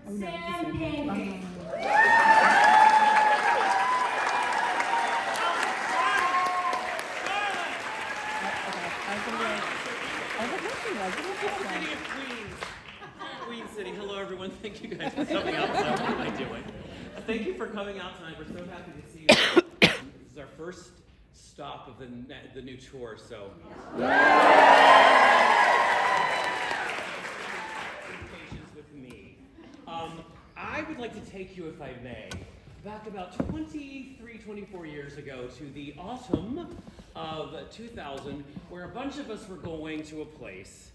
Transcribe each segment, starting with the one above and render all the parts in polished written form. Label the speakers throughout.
Speaker 1: Sam Pancake.
Speaker 2: Queen City. Hello, everyone. Thank you guys for coming out. What am I doing? Thank you for coming out tonight. We're so happy to see you. This is our first stop of the new tour, so. Patience with me. I would like to take you, if I may, back about 23, 24 years ago to the autumn of 2000, where a bunch of us were going to a place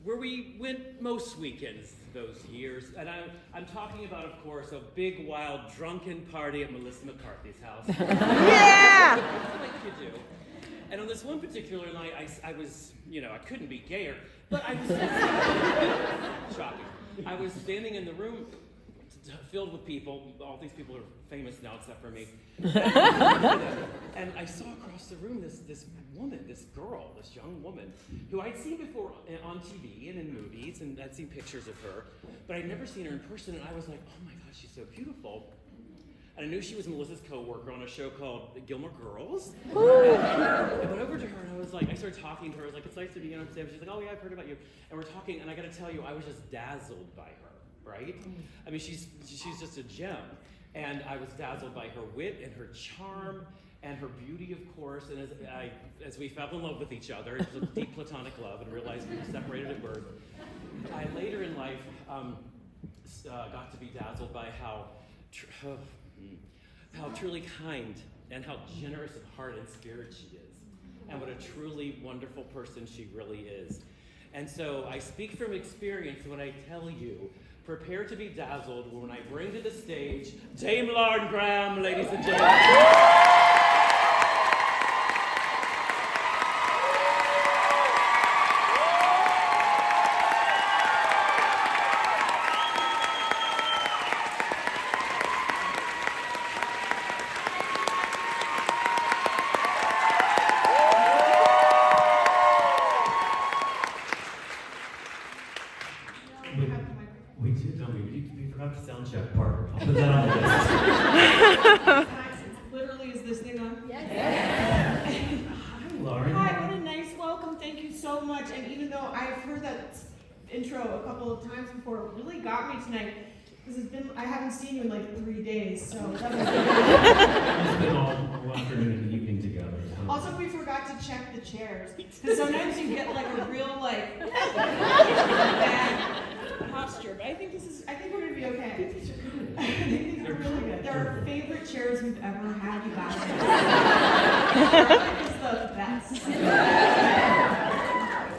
Speaker 2: where we went most weekends those years. And I'm talking about, of course, a big, wild, drunken party at Melissa McCarthy's house.
Speaker 3: Yeah!
Speaker 2: Like you do. And on this one particular night, I was, I couldn't be gayer, but I was shocking. I was standing in the room filled with people. All these people are famous now except for me. And I saw across the room this woman, this girl, this young woman, who I'd seen before on TV and in movies, and I'd seen pictures of her, but I'd never seen her in person, and I was like, oh my God, she's so beautiful. And I knew she was Melissa's co-worker on a show called Gilmore Girls. I went over to her and I started talking to her. I was like, it's nice to be on stage. She's like, oh yeah, I've heard about you. And we're talking, and I gotta tell you, I was just dazzled by her, right? I mean, she's just a gem. And I was dazzled by her wit and her charm and her beauty, of course. And as we fell in love with each other, it was a deep platonic love, and realized we were separated at birth. I later in life got to be dazzled by how truly kind and how generous of heart and spirit she is, and what a truly wonderful person she really is. And so I speak from experience when I tell you, prepare to be dazzled when I bring to the stage Dame Lauren Graham, ladies and gentlemen. We do, don't we? We forgot the sound check part. I'll put that on the list.
Speaker 4: Literally, is this thing on?
Speaker 1: Yes.
Speaker 2: Hi, Lauren.
Speaker 4: Hi, what a nice welcome. Thank you so much. And even though I've heard that intro a couple of times before, it really got me tonight. Because I haven't seen you in like 3 days, so that was
Speaker 2: It's been all afternoon and evening together. So.
Speaker 4: Also, we forgot to check the chairs. Because sometimes you get like a real bad posture. But I think we're gonna be okay. I think these are really good. They're our favorite chairs we've ever had, you guys. It's the best.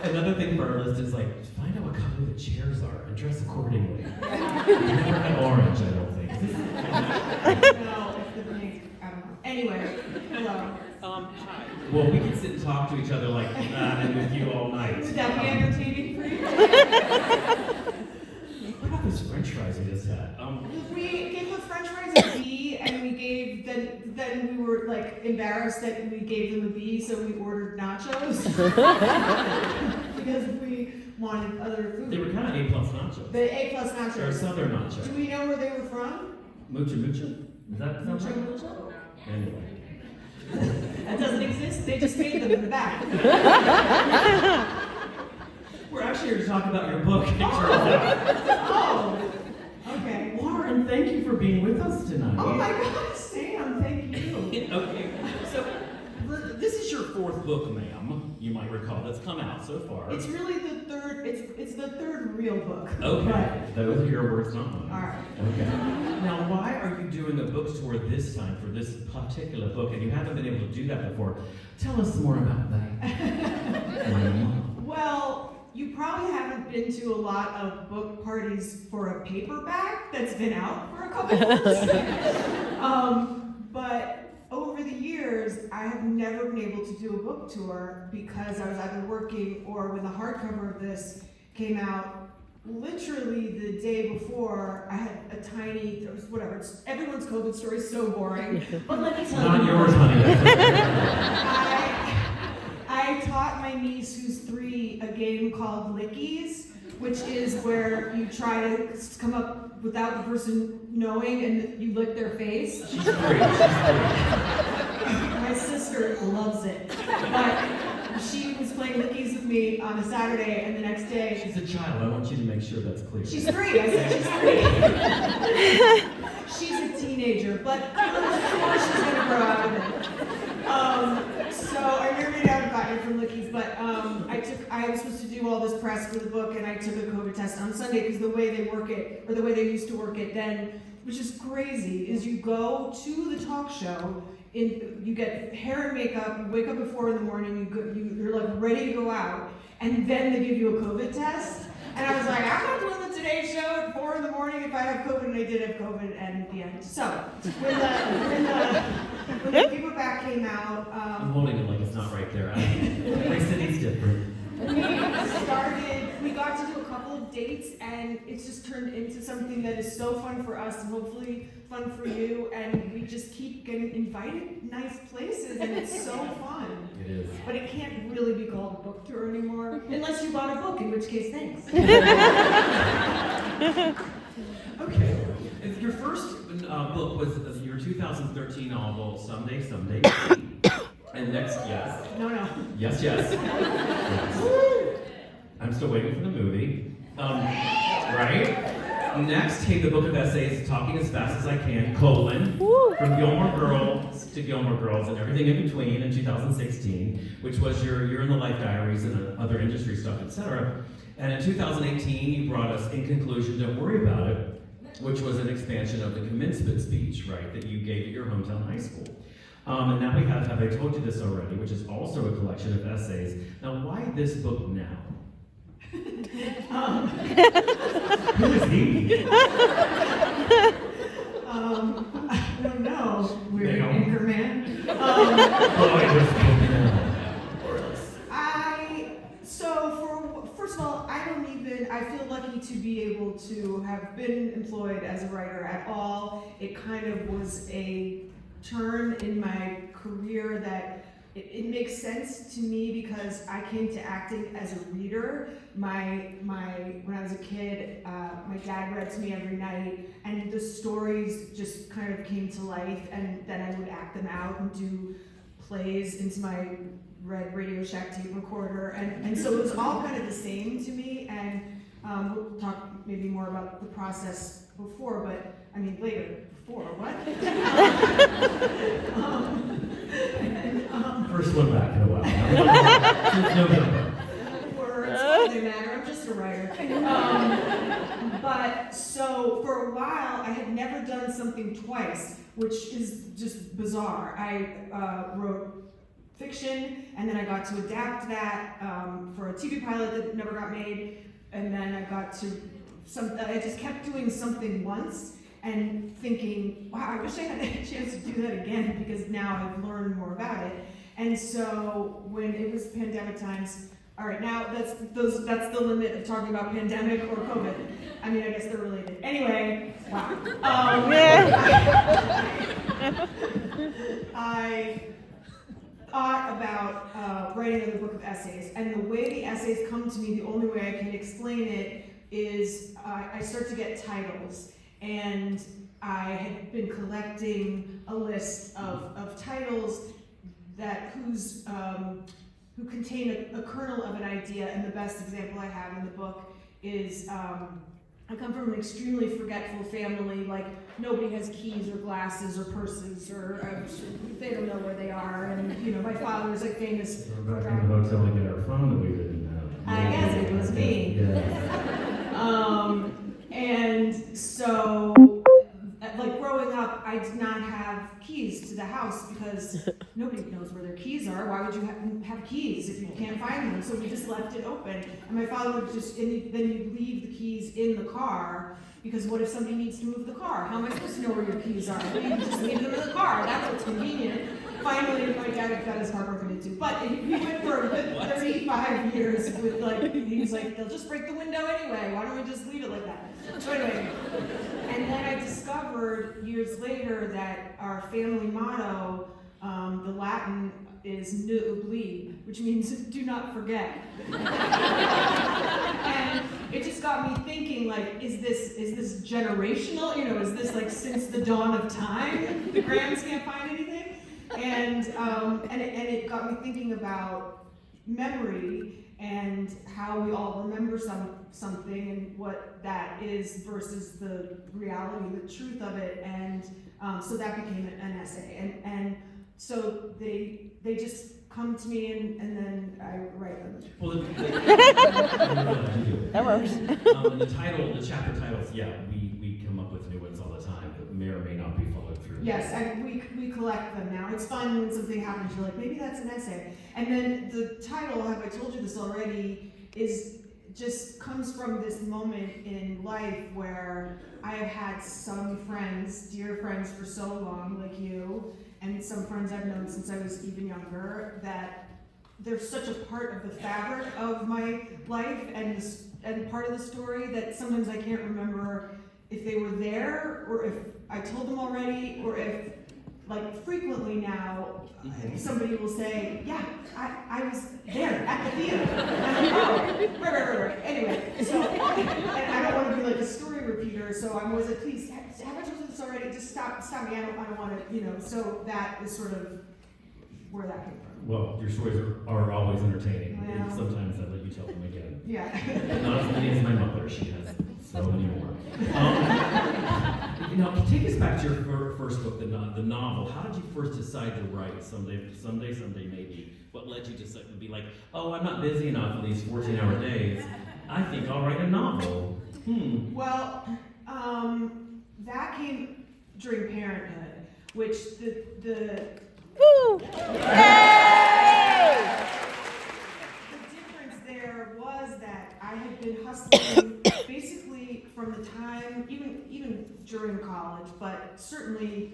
Speaker 2: Another thing for our list is find out what color the chairs are and dress accordingly. We never had orange, I don't think.
Speaker 4: No, it's the pink. I don't know. Anyway, hello.
Speaker 2: Hi. Well, we can sit and talk to each other like that and with you all night.
Speaker 4: Would that be entertaining for you?
Speaker 2: What about those French fries we just had?
Speaker 4: We gave the French fries a B, and we gave then we were embarrassed that we gave them a B, so we ordered nachos because we wanted other food.
Speaker 2: They were kind of A+ nachos.
Speaker 4: The A+ nachos.
Speaker 2: They're Southern nachos.
Speaker 4: Do we know where they were from?
Speaker 2: Mucha Mucha? Is that
Speaker 4: Mucho
Speaker 2: something?
Speaker 4: Mucho?
Speaker 2: Anyway.
Speaker 4: That doesn't exist. They just made them in the back.
Speaker 2: We're actually here to talk about your book, it turns out.
Speaker 4: Oh. Okay.
Speaker 2: Lauren, thank you for being with us tonight.
Speaker 4: Oh my God, Sam, thank you.
Speaker 2: Okay, so this is your fourth book, ma'am, you might recall, that's come out so far.
Speaker 4: It's really the third. It's the third real book.
Speaker 2: Okay, those are your words, not mine.
Speaker 4: All right.
Speaker 2: Okay. Now, why are you doing a book tour this time for this particular book, and you haven't been able to do that before? Tell us more about that.
Speaker 4: Well, you probably haven't been to a lot of book parties for a paperback that's been out for a couple months. But over the years, I have never been able to do a book tour because I was either working or when the hardcover of this came out, literally the day before, I had a tiny, whatever, everyone's COVID story is so boring, but let me tell you.
Speaker 2: Not yours, honey.
Speaker 4: I taught my niece, who's 3, a game called Lickies, which is where you try to come up without the person knowing and you lick their face.
Speaker 3: She's free.
Speaker 4: My sister loves it. But she was playing lickies with me on a Saturday, and the next day,
Speaker 3: She's a child. I want you to make sure that's clear.
Speaker 4: she's 3. I said she's 3. She's a teenager, but I'm sure she's gonna grow out of it. So I nearly haven't gotten it from Lickies, but I was supposed to do all this press for the book, and I took a COVID test on Sunday because the way they work it, or the way they used to work it then, which is crazy, is you go to the talk show. You get hair and makeup, you wake up at 4 in the morning, you're like ready to go out, and then they give you a COVID test. And I was like, I'm not doing the Today Show at 4 in the morning if I have COVID, and I did have COVID, and the end. So, when the paperback came out,
Speaker 3: I'm holding it like it's not right there. Every city's different.
Speaker 4: we got to do a couple of dates, and it's just turned into something that is so fun for us, and hopefully fun for you, and we just keep getting invited nice places, and it's so fun.
Speaker 3: It is.
Speaker 4: But it can't really be called a book tour anymore, unless you bought a book, in which case, thanks.
Speaker 3: Okay. Your first book was your 2013 novel, Someday. And next, yes.
Speaker 4: No.
Speaker 3: Yes. Yes. I'm still waiting for the movie. Right? Next came the book of essays, Talking as Fast as I Can, from Gilmore Girls to Gilmore Girls and everything in between in 2016, which was your You're in the Life Diaries and other industry stuff, etc. And in 2018, you brought us In Conclusion, Don't Worry About It, which was an expansion of the commencement speech, right, that you gave at your hometown high school. And now we have I Told You This Already, which is also a collection of essays. Now, why this book now? Who is he?
Speaker 4: I don't know. Weird anchor man. First of all, I feel lucky to be able to have been employed as a writer at all. It kind of was a turn in my career that it makes sense to me because I came to acting as a reader. When I was a kid, my dad read to me every night, and the stories just kind of came to life, and then I would act them out and do plays into my red Radio Shack tape recorder, and so it was all kind of the same to me, and we'll talk maybe more about the process later. Before, what?
Speaker 3: First one back in a while. Since November.
Speaker 4: Words, what do they matter? I'm just a writer. But so for a while, I had never done something twice, which is just bizarre. I wrote fiction, and then I got to adapt that for a TV pilot that never got made, and then I just kept doing something once and thinking, wow, I wish I had a chance to do that again because now I've learned more about it. And so when it was pandemic times, all right, now that's the limit of talking about pandemic or COVID. I mean, I guess they're related. Anyway, wow. I thought about writing another book of essays, and the way the essays come to me, the only way I can explain it is I start to get titles, and I had been collecting a list of titles who contain a kernel of an idea, and the best example I have in the book is I come from an extremely forgetful family. Like, nobody has keys or glasses or purses, or they don't know where they are. And my father's like famous.
Speaker 3: We're back in the hotel to get our phone that we didn't have.
Speaker 4: I guess it was me.
Speaker 3: Yeah.
Speaker 4: And so, like growing up, I did not have keys to the house because nobody knows where their keys are. Why would you have keys if you can't find them? So we just left it open. And my father would then you'd leave the keys in the car, because what if somebody needs to move the car? How am I supposed to know where your keys are? You just leave them in the car. That's what's convenient. Finally, my dad got his car broken into. But he went for 35 years with he was like, they'll just break the window anyway. Why don't we just leave it like that? So anyway, and then I discovered years later that our family motto, the Latin, is ne oubli, which means do not forget. And it just like, is this generational? You know, is this like since the dawn of time? The Grahams can't find anything, and it got me thinking about memory and how we all remember something and what that is versus the reality, the truth of it, and so that became an essay, and so they just come to me and then I write them.
Speaker 3: Well, that works. The chapter titles, yeah, we come up with new ones all the time that may or may not be followed through.
Speaker 4: Yes, we collect them now. It's fun when something happens, you're like, maybe that's an essay. And then the title, Have I Told You This Already, just comes from this moment in life where I have had some friends, dear friends for so long, like you, and some friends I've known since I was even younger, that they're such a part of the fabric of my life and part of the story that sometimes I can't remember if they were there or if I told them already, or if, like, frequently now, somebody will say, yeah, I was there at the theater. And I'm like, oh, right. Anyway, so, and I don't want to be like a story repeater, so I'm always like, please, have I told you this already? Just stop me, I don't want to, you know, so that is sort of where that came from.
Speaker 3: Well, your stories are always entertaining.
Speaker 4: Well.
Speaker 3: And sometimes I let you tell them again.
Speaker 4: Yeah.
Speaker 3: Not as many as my mother. She has so many more. You know, take us back to your first book, the novel. How did you first decide to write someday maybe? What led you to be like, oh, I'm not busy enough in these 14-hour days. I think I'll write a novel.
Speaker 4: Well, that came during parenthood, which the
Speaker 5: Woo!
Speaker 4: The difference there was that I had been hustling basically from the time, even during college, but certainly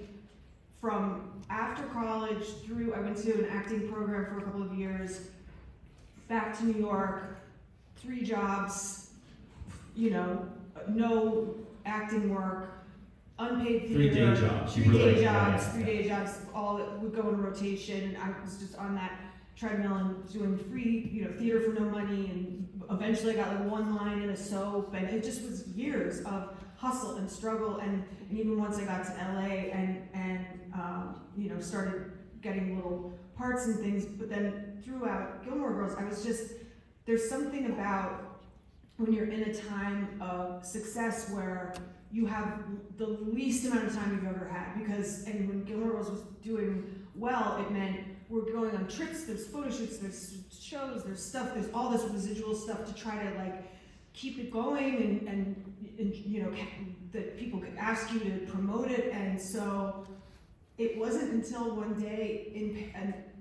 Speaker 4: from after college through, I went to an acting program for a couple of years, back to New York, 3 jobs, you know, no acting work, unpaid theater.
Speaker 3: 3 day jobs.
Speaker 4: 3 day jobs, 3 day jobs, all that would go in rotation, and I was just on that treadmill and doing free, you know, theater for no money, and eventually I got like 1 line in a soap, and it just was years of hustle and struggle, and even once I got to LA and you know, started getting little parts and things, but then throughout Gilmore Girls, I was just, there's something about when you're in a time of success where you have the least amount of time you've ever had, because, and when Gilmore Girls was doing well, it meant we're going on trips, there's photo shoots, there's shows, there's stuff, there's all this residual stuff to try to like keep it going and you know, that people could ask you to promote it. And so it wasn't until one day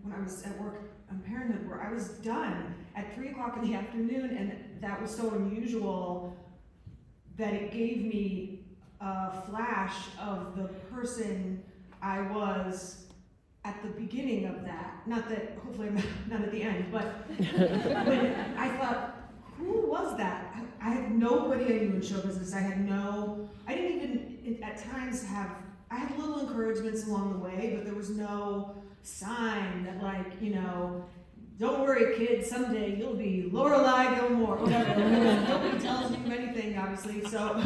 Speaker 4: when I was at work on Parenthood where I was done at 3 o'clock in the afternoon, and that was so unusual that it gave me a flash of the person I was at the beginning of that. Not that, hopefully I'm not at the end, but when I thought, who was that? I had nobody I knew in show business. I didn't even at times I had little encouragements along the way, but there was no sign that, like, you know, don't worry, kid, someday you'll be Lorelai Gilmore, whatever. Nobody tells you anything, obviously. So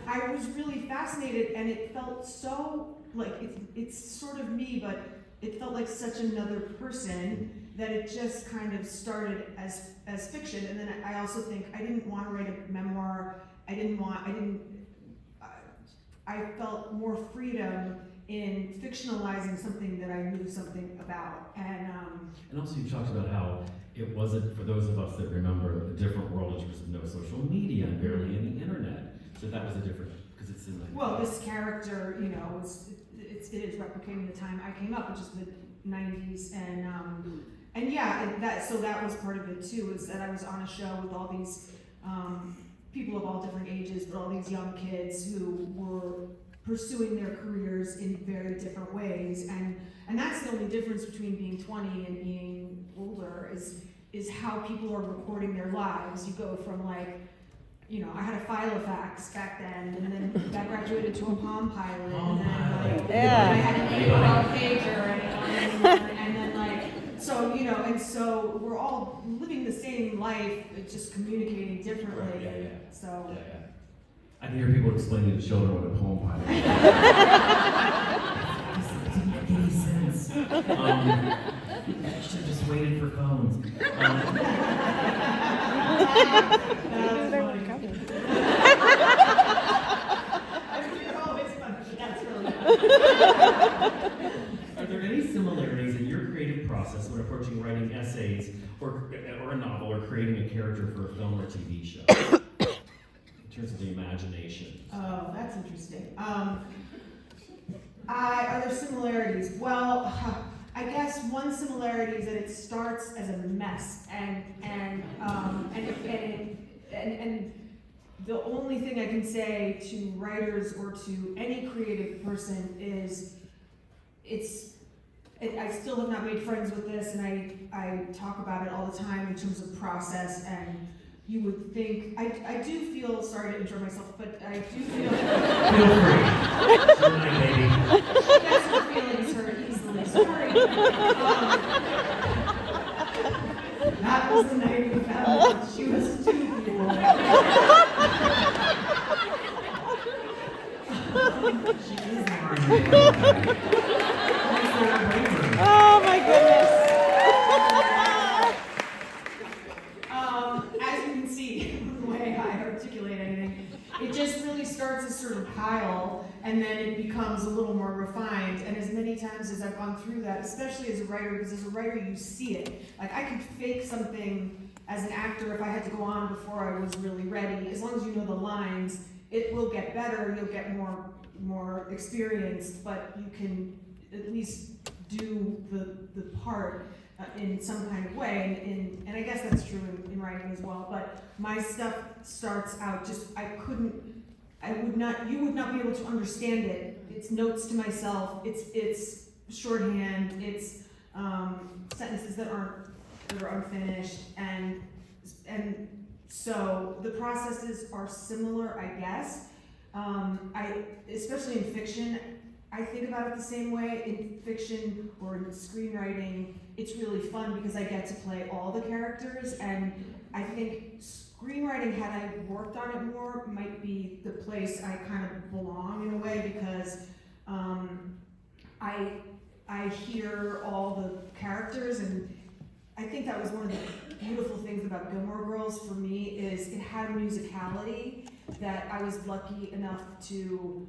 Speaker 4: I was really fascinated, and it felt so like it's sort of me, but it felt like such another person that it just kind of started as fiction. And then I also think I didn't want to write a memoir. I felt more freedom in fictionalizing something that I knew something about.
Speaker 3: And also you talked about how it wasn't, for those of us that remember, a different world in terms of no social media and barely any internet. So that was a different, because it's in like...
Speaker 4: Well, this character, you know, it is replicating the time I came up, which is the 90s, and yeah, so that was part of it too, is that I was on a show with all these people of all different ages, but all these young kids who were pursuing their careers in very different ways, and that's the only difference between being 20 and being older is how people are recording their lives. You go from, like, you know, I had a Filofax back then, and then that graduated to a Palm Pilot, and then like I had an AOL pager, and then like So, and so we're all living the same life, it's just communicating differently.
Speaker 3: Right, yeah.
Speaker 4: So.
Speaker 3: Yeah. I can hear people explaining to children what a poem pile is. It doesn't make any sense. I should have just waited for phones.
Speaker 4: That's funny. Oh, it's funny, but that's really funny.
Speaker 3: Are there any similarities in your creative process when approaching writing essays or a novel or creating a character for a film or TV show? In terms of the imagination.
Speaker 4: Oh, that's interesting. Are there similarities? Well, I guess one similarity is that it starts as a mess, and the only thing I can say to writers or to any creative person is, I still have not made friends with this, and I talk about it all the time in terms of process, and you would think, I do feel, sorry to intro myself, but I do feel...
Speaker 3: Feel free. Good night, baby.
Speaker 4: That's her feelings hurt easily, sorry. That was the night we found out she was 2 people.
Speaker 3: She is Margie.
Speaker 5: Oh my goodness.
Speaker 4: As you can see from the way I articulate anything, it just really starts as sort of pile, and then it becomes a little more refined. And as many times as I've gone through that, especially as a writer, because as a writer you see it. Like, I could fake something as an actor if I had to go on before I was really ready. As long as you know the lines, it will get better, you'll get more experienced, but you can at least do the part in some kind of way, and I guess that's true in writing as well. But my stuff starts out just, you would not be able to understand it. It's notes to myself. It's shorthand. It's sentences that are unfinished, and so the processes are similar, I guess. Especially in fiction, I think about it the same way. In fiction or in screenwriting, it's really fun because I get to play all the characters, and I think screenwriting, had I worked on it more, might be the place I kind of belong in a way, because I hear all the characters, and I think that was one of the beautiful things about Gilmore Girls for me, is it had a musicality that I was lucky enough to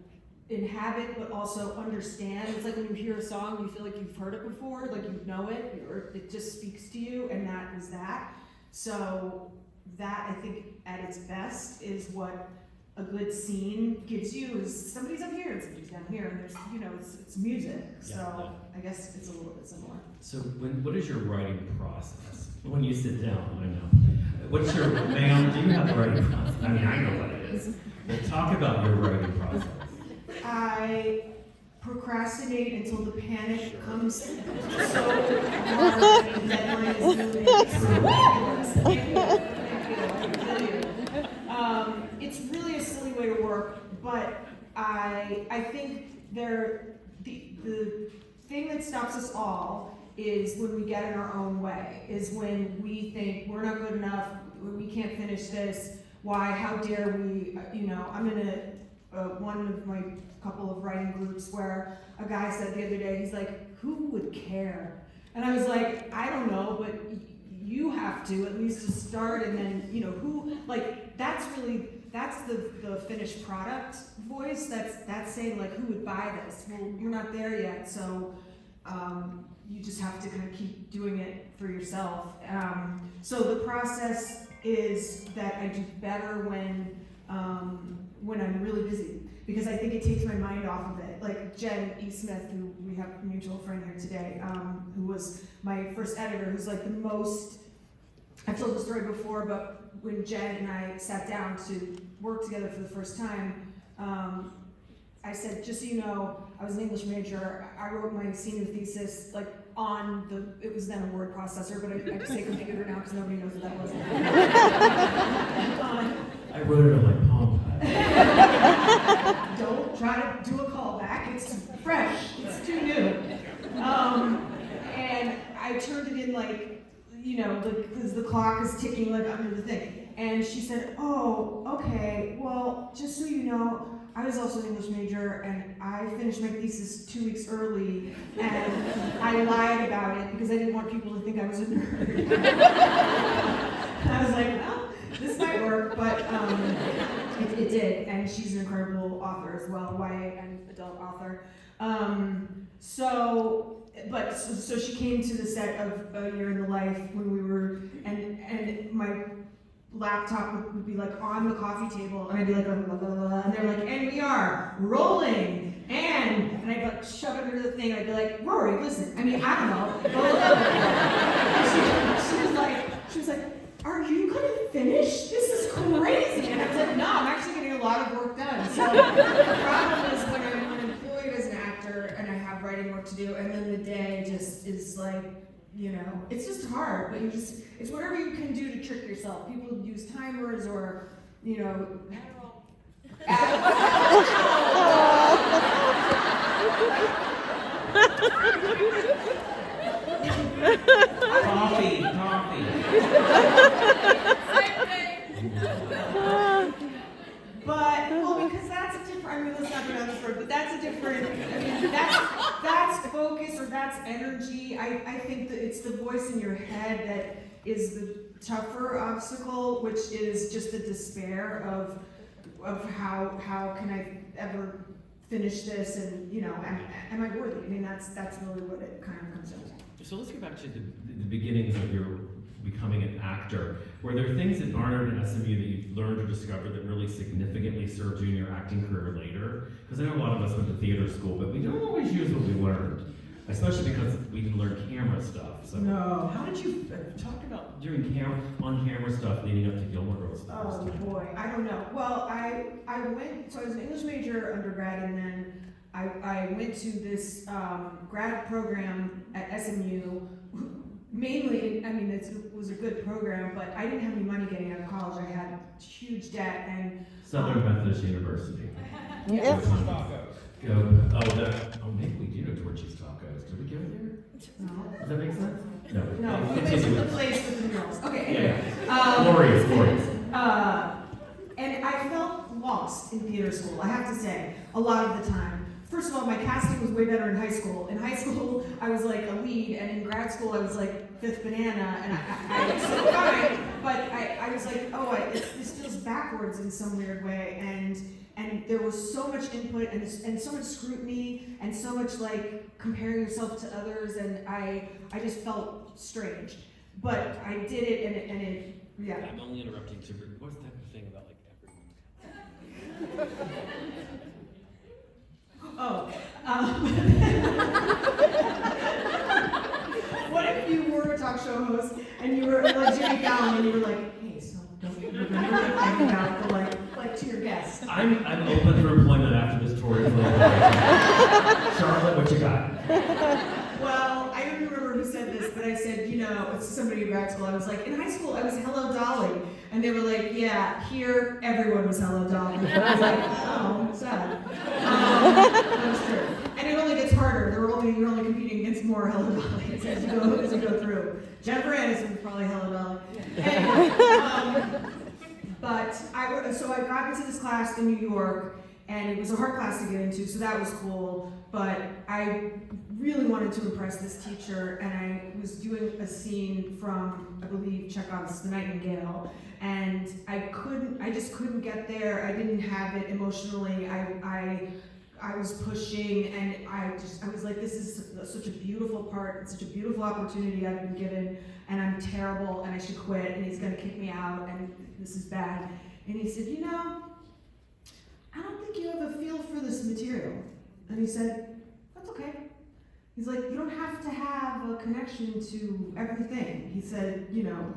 Speaker 4: inhabit, but also understand. It's like when you hear a song, you feel like you've heard it before, like you know it, or it just speaks to you, and that is that. So that, I think, at its best, is what a good scene gives you, is somebody's up here and somebody's down here, and there's, it's music. So
Speaker 3: Yeah.
Speaker 4: I guess it's a little bit similar.
Speaker 3: So what is your writing process? When you sit down, I know. What's your, ma'am, do you have a writing process? I mean, I know what it is. But talk about your writing process.
Speaker 4: I procrastinate until the panic comes so hard and the deadline is moving. It's ridiculous. It's really a silly way to work, but I think the thing that stops us all is when we get in our own way, is when we think we're not good enough, we can't finish this, why, how dare we, I'm in one of my couple of writing groups where a guy said the other day, he's like, who would care? And I was like, I don't know, but you have to, at least to start, and then, who, like, that's the finished product voice, that's saying, like, who would buy this? Well, you're not there yet, so you just have to kind of keep doing it for yourself. So the process is that I do better when I'm really busy, because I think it takes my mind off of it. Like Jen E. Smith, who we have a mutual friend here today, who was my first editor, who's like the most, I've told the story before, but when Jen and I sat down to work together for the first time, I said, just so you know, I was an English major. I wrote my senior thesis like on it was then a word processor, but I just say computer now because nobody knows what that was.
Speaker 3: I wrote it on my Palm Pilot.
Speaker 4: Don't try to do a callback. It's fresh. It's too new. And I turned it in you know, because the clock is ticking like under the thing. And she said, oh, okay, well, just so you know, I was also an English major, and I finished my thesis 2 weeks early, and I lied about it because I didn't want people to think I was a nerd. And I was like, well, this might work, but it did, and she's an incredible author as well, YA and adult author. So she came to the set of A Year in the Life when we were, and my laptop would be like on the coffee table, and I'd be like, blah, blah, blah, blah, and they're like, and we are rolling, and I'd like shove it under the thing, and I'd be like, Rory, listen, I mean, I don't know, blah, blah, blah. And she was like, are you gonna finish? This is crazy. And I was like, no, I'm actually getting a lot of work done. So the problem is when I'm unemployed as an actor and I have writing work to do, and then the day just is like, you know, it's just hard, but it's whatever you can do to trick yourself. People use timers or, you know,
Speaker 3: Coffee.
Speaker 4: But, well, because that's a different, I mean, let's not go down this road, but that's a different, I mean, that's focus or that's energy. I think that it's the voice in your head that is the tougher obstacle, which is just the despair of how can I ever finish this, and, you know, am I worthy? I mean, that's really what it kind of comes down to.
Speaker 2: So let's get back to
Speaker 3: The beginnings of your becoming an actor. Were there things at Barnard and SMU that you learned or discovered that really significantly served you in your acting career later? Because I know a lot of us went to theater school, but we don't always use what we learned, especially because we didn't learn camera stuff. So
Speaker 4: No.
Speaker 3: how did you talk about doing on-camera stuff leading up to Gilmore Girls? the first
Speaker 4: Oh
Speaker 3: time?
Speaker 4: boy, I don't know. Well, I was an English major undergrad, and then I went to this grad program at SMU. Mainly, I mean, it was a good program, but I didn't have any money getting out of college. I had huge debt, and
Speaker 3: Southern Methodist University.
Speaker 4: yeah.
Speaker 3: Maybe we do know Torchy's Tacos. Did we go there?
Speaker 4: No,
Speaker 3: Does that make sense? No.
Speaker 4: no, we went to
Speaker 3: Continue.
Speaker 4: the place with the meals. Okay,
Speaker 3: Yeah,
Speaker 4: anyway.
Speaker 3: yeah. Glorious.
Speaker 4: And I felt lost in theater school, I have to say, a lot of the time. First of all, my casting was way better in high school. In high school, I was like a lead, and in grad school, I was like fifth banana, and I was so fine, but I was like, this feels backwards in some weird way, and there was so much input and so much scrutiny and so much like comparing yourself to others, and I just felt strange. But I did it, and it yeah.
Speaker 2: I'm only interrupting to. What's that thing about like everyone?
Speaker 4: Oh. What if you were a talk show host and you were like Jimmy Fallon and you were like, hey, so don't you remember anything about the like to your guests?
Speaker 3: I'm open for employment after this tour is over. Charlotte, what you got?
Speaker 4: Well, I don't remember who said this, but I said, you know, it's somebody in grad school. I was like, in high school, I was Hello Dolly. And they were like, yeah, here, everyone was Hello Dolly. And I was like, oh, sad. That's true. And it only gets harder. You're only competing against more Hello Dolly as you go through. Jennifer Aniston was probably Hello Dolly. Anyway, so I got into this class in New York, and it was a hard class to get into, so that was cool. But I really wanted to impress this teacher, and I was doing a scene from, I believe, Chekhov's The Nightingale, and I just couldn't get there. I didn't have it emotionally. I was pushing, and I was like, this is such a beautiful part, it's such a beautiful opportunity I've been given, and I'm terrible, and I should quit, and he's gonna kick me out, and this is bad. And he said, you know, I don't think you have a feel for this material. And he said, that's okay. He's like, you don't have to have a connection to everything. He said, you know,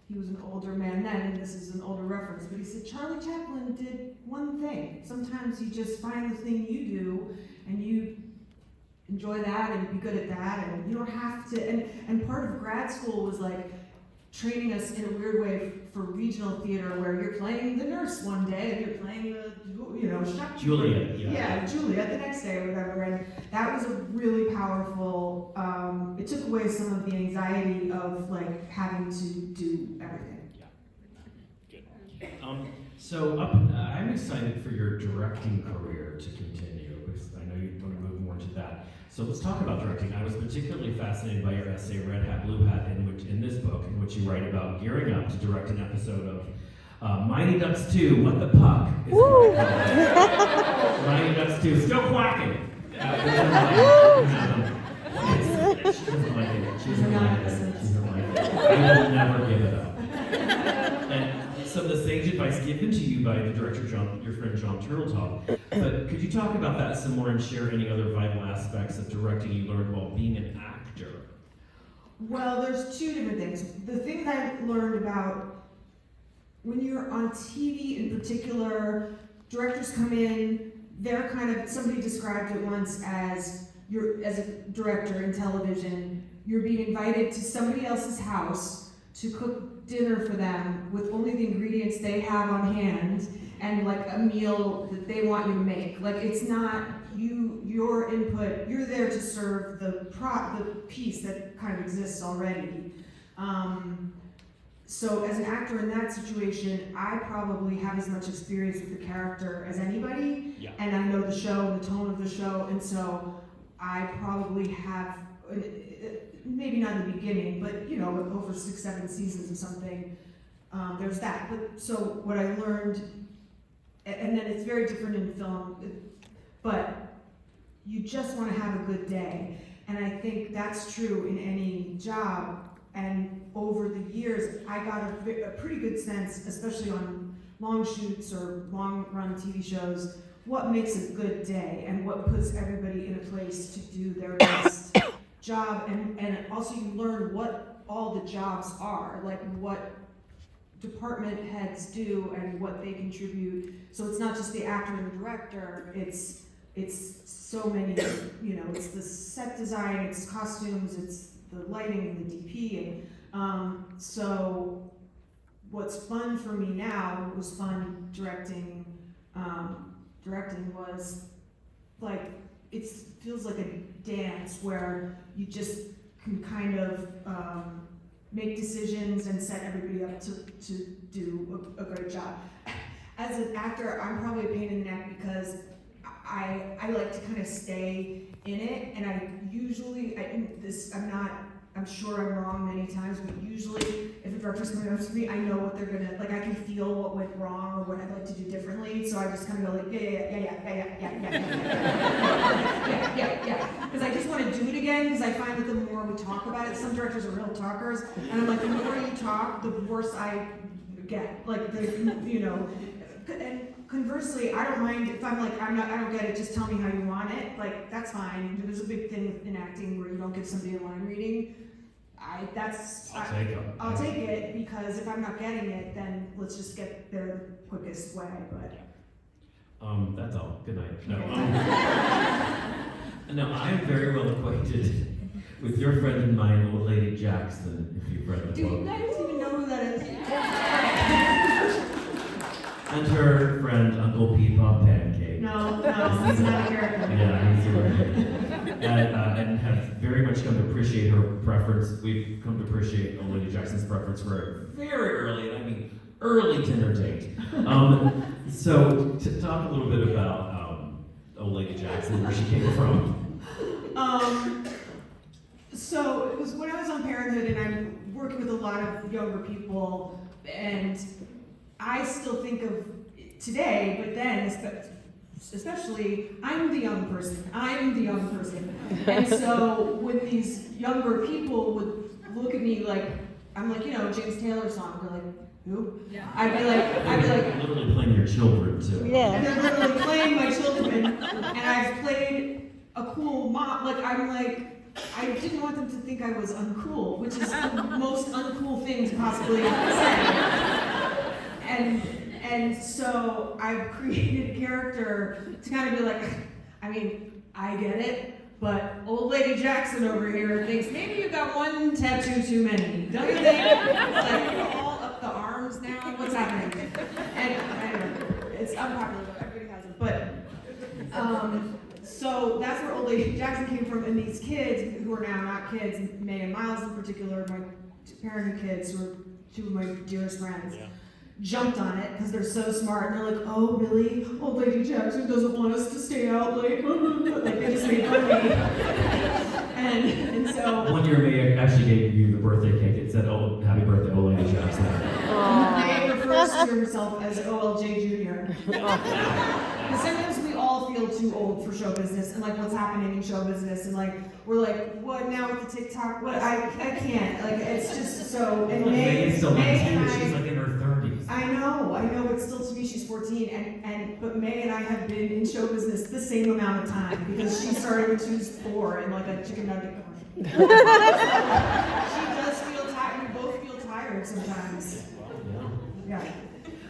Speaker 4: he was an older man then, and this is an older reference, but he said, Charlie Chaplin did one thing. Sometimes you just find the thing you do, and you enjoy that, and be good at that, and you don't have to, and part of grad school was like, training us in a weird way for regional theater, where you're playing the nurse one day and you're playing the, shop
Speaker 3: Juliet,
Speaker 4: Juliet the next day or whatever. And that was a really powerful. It took away some of the anxiety of like having to do everything.
Speaker 2: Good.
Speaker 3: So I'm excited for your directing career to continue, because I know you want to move more into that. So let's talk about directing. I was particularly fascinated by your essay, Red Hat, Blue Hat, in this book, in which you write about gearing up to direct an episode of Mighty Ducks 2, What the Puck? Is what I call it. Mighty Ducks 2, still quacking. She doesn't like it. She doesn't like it. I will never give it up. And so the sage advice given to you by the director, your friend John Turteltaub. But could you talk about that some more and share any other vital aspects of directing you learned while being an actor?
Speaker 4: Well, there's two different things. The thing that I've learned about when you're on TV in particular, directors come in, they're kind of, somebody described it once as a director in television, you're being invited to somebody else's house to cook dinner for them with only the ingredients they have on hand and like a meal that they want you to make. Like, it's not your input, you're there to serve the piece that kind of exists already. So as an actor in that situation, I probably have as much experience with the character as anybody, and I know the show and the tone of the show, and so I probably have, maybe not in the beginning, but over 6-7 seasons or something, there's that. But so what I learned, and then it's very different in film, but you just want to have a good day, and I think that's true in any job. And over the years, I got a pretty good sense, especially on long shoots or long-run TV shows, what makes a good day and what puts everybody in a place to do their best job. And also you learn what all the jobs are, like what department heads do and what they contribute. So it's not just the actor and the director, it's so many, it's the set design, it's costumes, it's the lighting and the DP, and so what's fun for me now, what was fun directing was like, it feels like a dance where you just can kind of make decisions and set everybody up to do a great job. As an actor, I'm probably a pain in the neck because I like to kind of stay in it, and I'm sure I'm wrong many times, but usually if a director's coming up to me, I know what they're gonna, like I can feel what went wrong or what I'd like to do differently, so I just kind of go like, yeah, because I just want to do it again, because I find that the more we talk about it, some directors are real talkers, and I'm like, the more you talk, the worse I get, like, and conversely, I don't mind if I'm like, I don't get it, just tell me how you want it, like, that's fine. There's a big thing in acting where you don't give somebody a line reading. I'll take it, because if I'm not getting it, then let's just get there the quickest way, but.
Speaker 3: That's all. Good night. No, no, I'm very well acquainted with your friend and mine, Old Lady Jackson, if you've read the book.
Speaker 4: Do you guys even know who that is?
Speaker 3: And her friend, Uncle Peepaw Pancake.
Speaker 4: No, he's not a character.
Speaker 3: Yeah, he's a and have very much come to appreciate her preference. We've come to appreciate Old Lady Jackson's preference for a very early, and I mean early dinner date. So to talk a little bit about Old Lady Jackson, where she came from.
Speaker 4: So it was when I was on Parenthood, and I'm working with a lot of younger people, and I still think of today, but then especially, I'm the young person. And so when these younger people would look at me like, I'm like, James Taylor song, they're like, who? Yeah. I'd be like,
Speaker 3: literally playing your children too.
Speaker 5: Yeah.
Speaker 4: And they're literally playing my children, and I've played a cool mom, like, I'm like, I didn't want them to think I was uncool, which is the most uncool thing to possibly say. And so I've created a character to kind of be like, I mean, I get it, But old lady Jackson over here thinks maybe you got one tattoo too many. Don't you think? It's like you're all up the arms now. What's happening? And I don't know. It's unpopular, but everybody has it. But so that's where old lady Jackson came from, and these kids who are now not kids, May and Miles in particular, my parenting kids, who are two of my dearest friends.
Speaker 2: Yeah.
Speaker 4: Jumped on it because they're so smart, and they're like, "Oh, really? Old Lady Jackson doesn't want us to stay out late." Like they just made fun of me. And so
Speaker 3: One year, May actually gave you the birthday cake. It said, "Oh, happy birthday, old lady Jackson."
Speaker 4: May refers to herself as OLJ Jr. Because sometimes we all feel too old for show business and like what's happening in show business, and like we're like, what now with the TikTok? What I can't. Like it's just so. And
Speaker 3: May is still 19, but
Speaker 4: and
Speaker 3: she's like in her 30s.
Speaker 4: I know, but still to me she's 14, but May and I have been in show business the same amount of time because she started when she was 4 in like a chicken nugget commercial. She does feel tired, we both feel tired sometimes.
Speaker 3: Yeah.
Speaker 4: Yeah.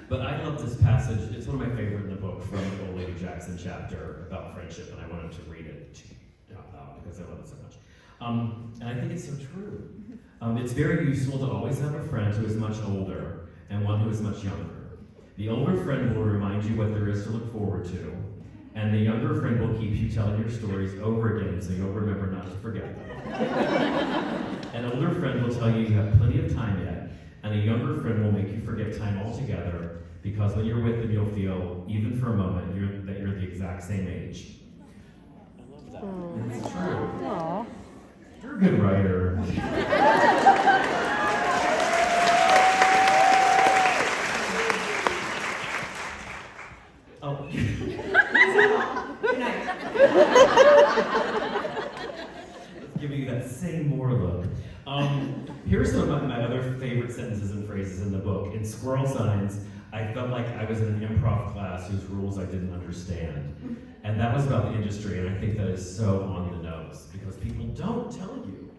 Speaker 3: But I love this passage. It's one of my favorite in the book from the Old Lady Jackson chapter about friendship, and I wanted to read it out loud because I love it so much. And I think it's so true. It's very useful to always have a friend who is much older and one who is much younger. The older friend will remind you what there is to look forward to, and the younger friend will keep you telling your stories over again so you'll remember not to forget them. An older friend will tell you have plenty of time yet, and a younger friend will make you forget time altogether, because when you're with them, you'll feel, even for a moment, that you're the exact same age.
Speaker 2: I love that.
Speaker 3: It's true.
Speaker 5: Aww.
Speaker 3: You're a good writer. Oh.
Speaker 4: Good night.
Speaker 3: Let's give you that same more look. Here's some of my other favorite sentences and phrases in the book. In Squirrel Signs, I felt like I was in an improv class whose rules I didn't understand. And that was about the industry, and I think that is so on the nose, because people don't tell you.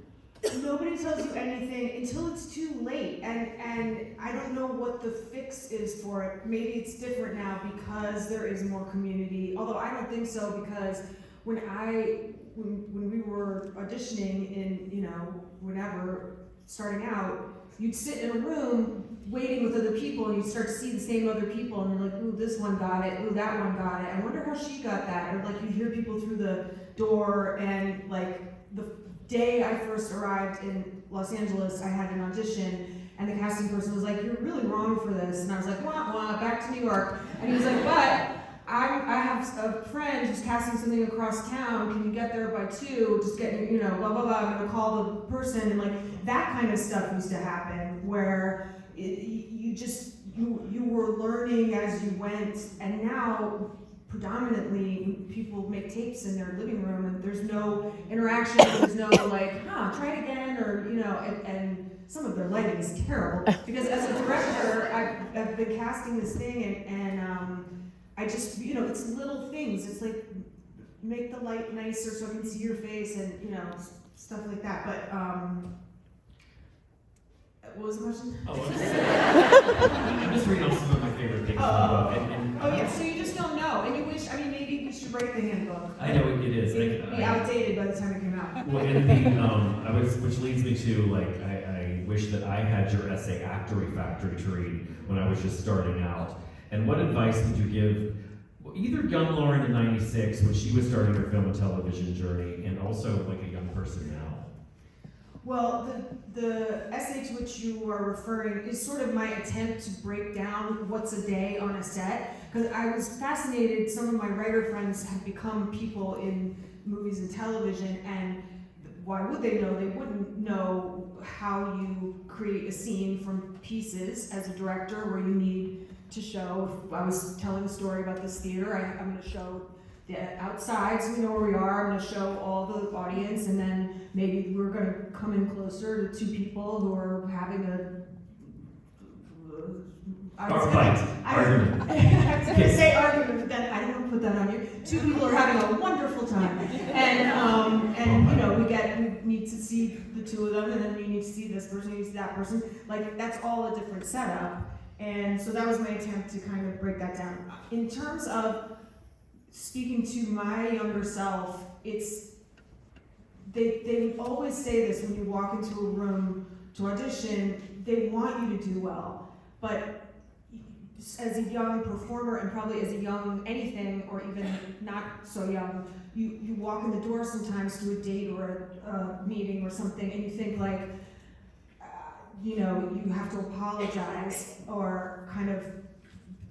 Speaker 4: Nobody tells you anything until it's too late, and I don't know what the fix is for it. Maybe it's different now because there is more community, although I don't think so, because when we were auditioning in, whenever, starting out, you'd sit in a room waiting with other people, and you'd start to see the same other people, and you're like, ooh, this one got it, ooh, that one got it, I wonder how she got that, or like you'd hear people through the door, and like the day I first arrived in Los Angeles, I had an audition, and the casting person was like, you're really wrong for this, and I was like, wah, wah, back to New York, and he was like, but I have a friend who's casting something across town, can you get there by 2, just get, blah, blah, blah, I'm gonna call the person, and like, that kind of stuff used to happen, where you were learning as you went, and now, predominantly, people make tapes in their living room, and there's no interaction, there's no like, try it again, or, and some of their lighting is terrible, because as a director, I've been casting this thing, and I just, it's little things, it's like, make the light nicer so I can see your face, and, stuff like that, but, what was the question?
Speaker 3: I'm just reading off some of my favorite things in the book.
Speaker 4: Oh yeah, so you just don't know, and you wish, maybe we should write the handbook.
Speaker 3: I know it is.
Speaker 4: It'd be outdated by the time it came out.
Speaker 3: Well, in which leads me to, I wish that I had your essay, Actory Factory, to read when I was just starting out. And what advice would you give either young Lauren in '96 when she was starting her film and television journey, and also like a young person now?
Speaker 4: Well, the essay to which you are referring is sort of my attempt to break down what's a day on a set, because I was fascinated. Some of my writer friends have become people in movies and television, and why would they know? They wouldn't know how you create a scene from pieces as a director, where you need to show. If I was telling a story about this theater, I'm going to show the outside so we know where we are. I'm going to show all the audience, and then maybe we're going to come in closer to 2 people who are having
Speaker 3: Argument.
Speaker 4: I was going to say argument, but then I didn't want to put that on you. 2 people are having a wonderful time, and we need to see the 2 of them, and then we need to see this person, we need to see that person. Like, that's all a different setup, and so that was my attempt to kind of break that down. In terms of speaking to my younger self, it's they always say this when you walk into a room to audition, they want you to do well. But as a young performer, and probably as a young anything, or even not so young, you walk in the door sometimes to a date or a meeting or something, and you think like, you know, you have to apologize, or kind of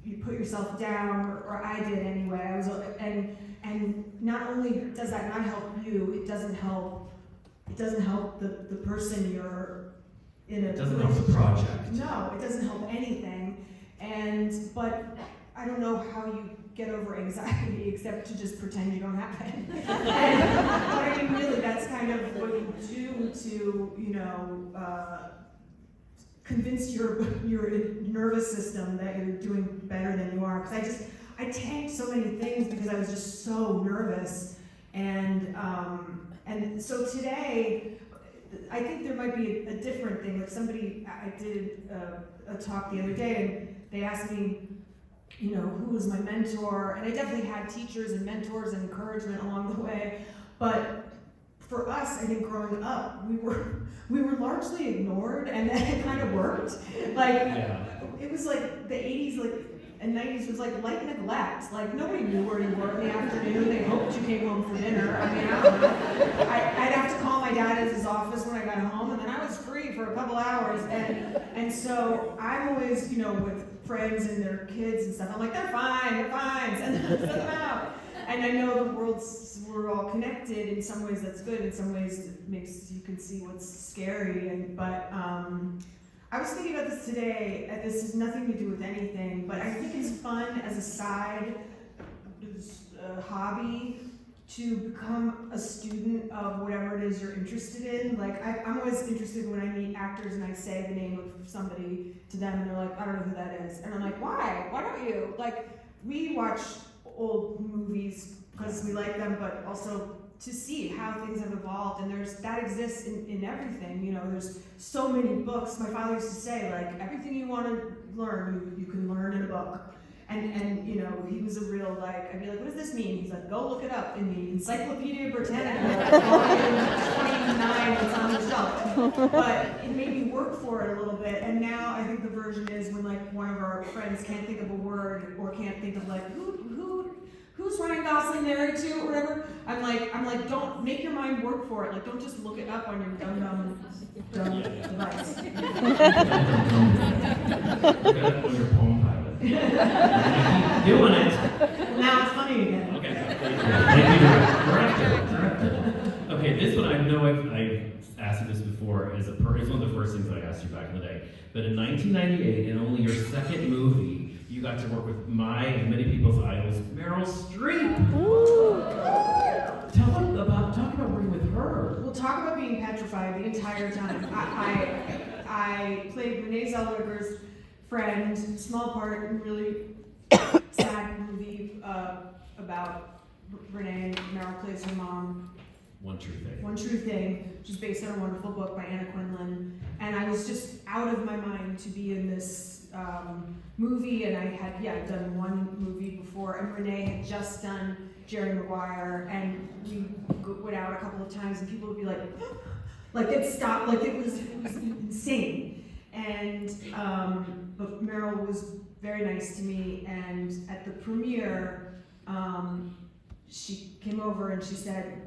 Speaker 4: you put yourself down, or I did anyway. I was, and not only does that not help you, it doesn't help the person you're in a.
Speaker 3: It doesn't help the project.
Speaker 4: No, it doesn't help anything. But I don't know how you get over anxiety except to just pretend you don't have it. But I mean, really, that's kind of what you do to, you know, convince your nervous system that you're doing better than you are. Because I tanked so many things because I was just so nervous. And so today, I think there might be a different thing. Like I did a talk the other day, and they asked me, you know, who was my mentor? And I definitely had teachers and mentors and encouragement along the way. But for us, I think growing up, we were largely ignored, and then it kind of worked. Like, it was like the 80s, like, and 90s was like light neglect. Like, nobody knew where you were in the afternoon. They hoped you came home for dinner. I mean, I don't know. I'd have to call my dad at his office when I got home, and then I was free for a couple hours. And so I'm always, you know, with friends and their kids and stuff, I'm like, they're fine, send them out. And I know we're all connected. In some ways that's good, in some ways it makes you can see what's scary. But I was thinking about this today, and this has nothing to do with anything, but I think it's fun as a side hobby to become a student of whatever it is you're interested in. Like, I'm always interested when I meet actors and I say the name of somebody to them, and they're like, I don't know who that is. And I'm like, why? Why don't you? Like, we watch old movies because we like them, but also to see how things have evolved, and that exists in everything. You know, there's so many books. My father used to say, like, everything you want to learn, you can learn in a book. And you know, he was a real, like, I'd be like, what does this mean? He's like, go look it up in the Encyclopedia Britannica, volume 29 that's on the shelf. But it made me work for it a little bit, and now I think the version is when, like, one of our friends can't think of a word, or can't think of, like, who's Ryan Gosling married to, or whatever. I'm like, don't make your mind work for it. Like, don't just look it up on your dumb device.
Speaker 3: Look at on your Palm Pilot. Keep doing it.
Speaker 4: Now it's funny again.
Speaker 3: Okay. Thank you, director. Okay, this one I know I've asked you this before. It's one of the first things I asked you back in the day. But in 1998, in only your second movie, you got to work with my and many people's idols, Meryl Streep. Talk about working with her.
Speaker 4: We'll talk about being petrified the entire time. I played Renee Zellweger's friend, small part in a really sad movie about Renee, and Meryl plays her mom.
Speaker 3: One True Thing.
Speaker 4: One True Thing, which is based on a wonderful book by Anna Quindlen. And I was just out of my mind to be in this movie, and I had done one movie before, and Renee had just done Jerry Maguire, and we went out a couple of times, and people would be like they'd stop, like it was insane. And but Meryl was very nice to me, and at the premiere, she came over and she said,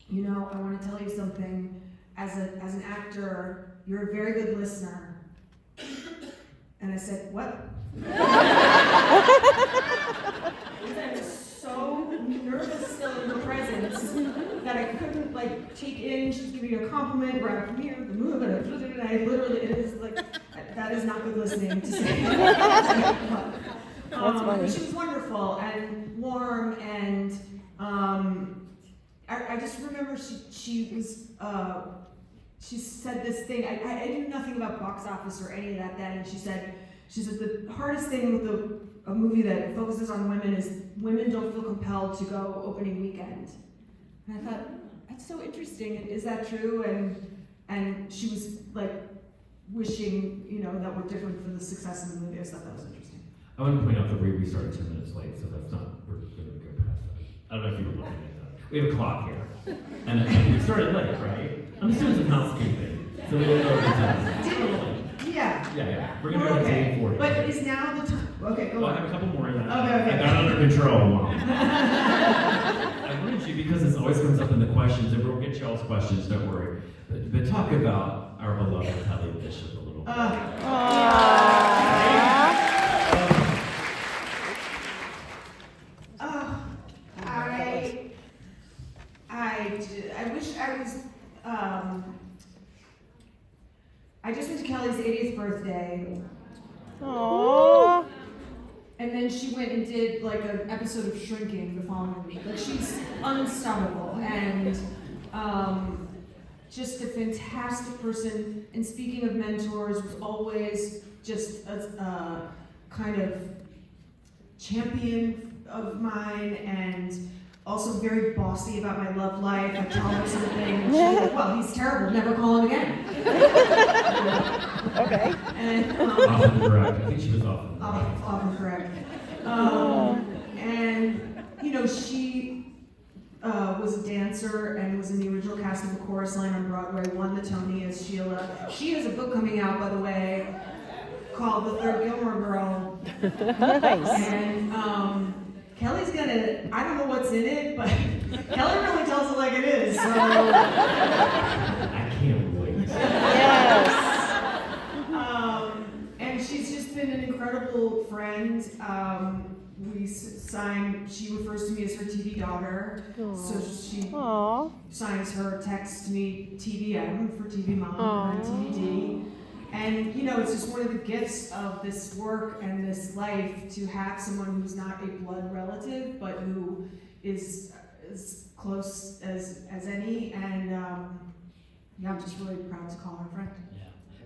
Speaker 4: you know, I want to tell you something. As an actor, you're a very good listener. And I said, what? I was so nervous still in her presence that I couldn't, like, take in. She was giving me a compliment, we're at a premiere, the movie, and I literally, it is like, that is not good listening to say. That's funny. She was wonderful and warm, and I just remember she was, she said this thing, I knew nothing about box office or any of that then, and she said the hardest thing with a movie that focuses on women is women don't feel compelled to go opening weekend. And I thought, that's so interesting, is that true? And she was like wishing, you know, that we're different for the success of the movie. I thought that was interesting.
Speaker 3: I want to point out that we restarted 10 minutes late, so that's not, we're going to go past that. I don't know if you were looking at that. We have a clock here. And we started late, right? I'm just doing some housekeeping. So we don't know what it is.
Speaker 4: Yeah.
Speaker 3: Yeah. We're gonna go to
Speaker 4: Okay.
Speaker 3: day 40.
Speaker 4: But is now the time? Okay, go
Speaker 3: Well, I
Speaker 4: on.
Speaker 3: have a couple more in that.
Speaker 4: Okay.
Speaker 3: I got it under control, Mom. I wanted you, because this always comes up in the questions, and we'll get y'all's questions, don't worry. But talk about our beloved Kelly Bishop a little bit.
Speaker 4: I wish I was, I just went to Kelly's 80th birthday.
Speaker 5: Aww.
Speaker 4: And then she went and did like an episode of Shrinking the following week. Like she's unstoppable and just a fantastic person. And speaking of mentors, was always just a kind of champion of mine and also very bossy about my love life. I tell her something and she's like, well, he's terrible, never call him again.
Speaker 5: Okay.
Speaker 4: And,
Speaker 3: Often correct. I think she was often correct.
Speaker 4: often correct. And you know, she was a dancer and was in the original cast of The Chorus Line on Broadway, won the Tony as Sheila. She has a book coming out, by the way, called The Third Gilmore Girl.
Speaker 5: Nice.
Speaker 4: And Kelly's gonna, I don't know what's in it, but Kelly really tells it like it is, so.
Speaker 3: I can't wait.
Speaker 5: Yes.
Speaker 4: And she's just been an incredible friend. She refers to me as her TV daughter. So she
Speaker 5: Aww.
Speaker 4: signs her text to me TVM for TV Mom
Speaker 5: Aw.
Speaker 4: and TVD. And you know, it's just one of the gifts of this work and this life to have someone who's not a blood relative, but who is as close as any. And yeah, I'm just really proud to call her friend.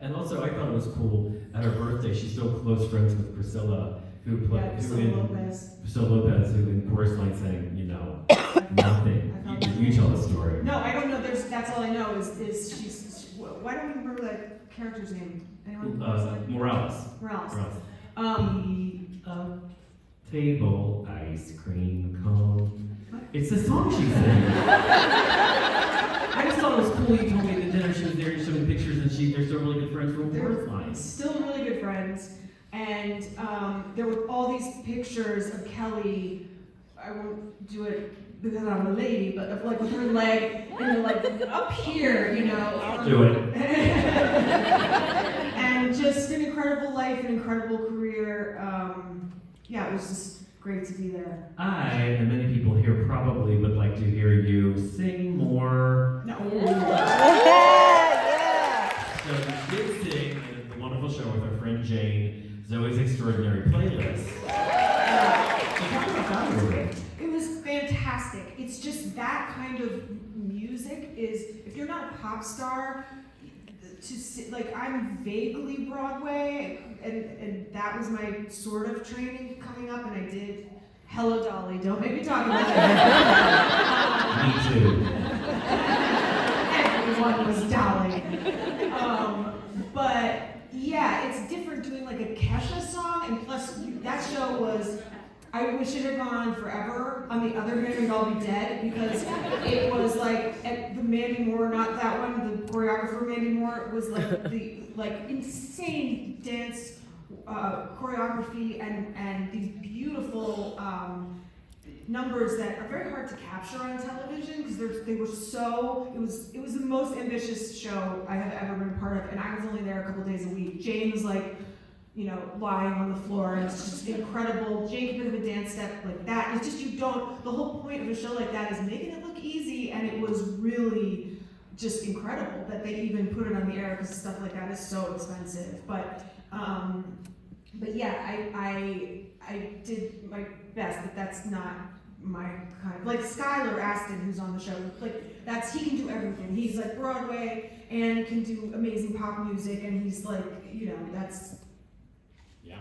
Speaker 3: And also, I thought it was cool, at her birthday, she's still close friends with Priscilla, who played,
Speaker 4: Yeah, Priscilla Lopez.
Speaker 3: Priscilla Lopez, who in Chorus Line sang, you know, nothing. You tell the story.
Speaker 4: No, I don't know. That's all I know is why don't we remember that character's name? Anyone?
Speaker 3: Morales.
Speaker 4: Morales.
Speaker 3: A table, ice cream cone. It's the song she sang. I just thought it was cool. You told me at the dinner she was there, you showed me pictures, and they're still really good friends from Chorus Line.
Speaker 4: Still really good friends. And there were all these pictures of Kelly. I won't do it because I'm a lady, but of like with her leg and like up here, you know.
Speaker 3: I'll do it.
Speaker 4: And just an incredible life, an incredible career. Yeah, it was just great to be there.
Speaker 3: I, and many people here probably would like to hear you sing more.
Speaker 4: No.
Speaker 3: So you did sing in the wonderful show with our friend Jane, Zoe's Extraordinary Playlist. So talk about that a little bit.
Speaker 4: It was fantastic. It's just that kind of music is, if you're not a pop star, like I'm vaguely Broadway, and that was my sort of training coming up, and I did Hello Dolly, don't make me talk about that.
Speaker 3: Me too.
Speaker 4: Everyone was Dolly. But yeah, it's different doing like a Kesha song, and plus that show was, I wish it had gone on forever. On the other hand, we'd all be dead because it was like the Mandy Moore, not that one, the choreographer Mandy Moore was like the insane dance choreography and these beautiful numbers that are very hard to capture on television because they were so, it was the most ambitious show I have ever been part of, and I was only there a couple days a week. Jane was like, you know, lying on the floor, and it's just incredible. Jane could have a dance step like that. It's just the whole point of a show like that is making it look easy, and it was really just incredible that they even put it on the air because stuff like that is so expensive. But yeah, I did my best, but that's not my kind. Like Skylar Astin, who's on the show, like he can do everything. He's like Broadway and can do amazing pop music, and he's like, you know, that's.
Speaker 3: Yeah.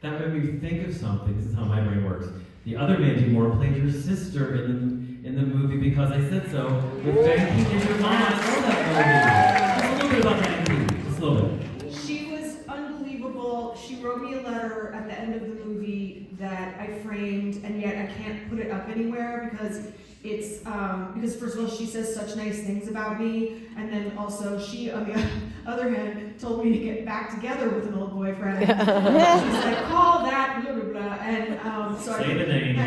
Speaker 3: That made me think of something. This is how my brain works. The other Mandy Moore played your sister in the movie Because I Said So with Banky and your mom. I love that movie. Just a little bit about Banky. Just a little bit.
Speaker 4: She was unbelievable. She wrote me a letter at the end of the movie that I framed, and yet I can't put it up anywhere because it's because first of all she says such nice things about me, and then also she, on the other hand, told me to get back together with an old boyfriend. She's like, call that blah blah blah, and so
Speaker 3: Say the name.
Speaker 4: I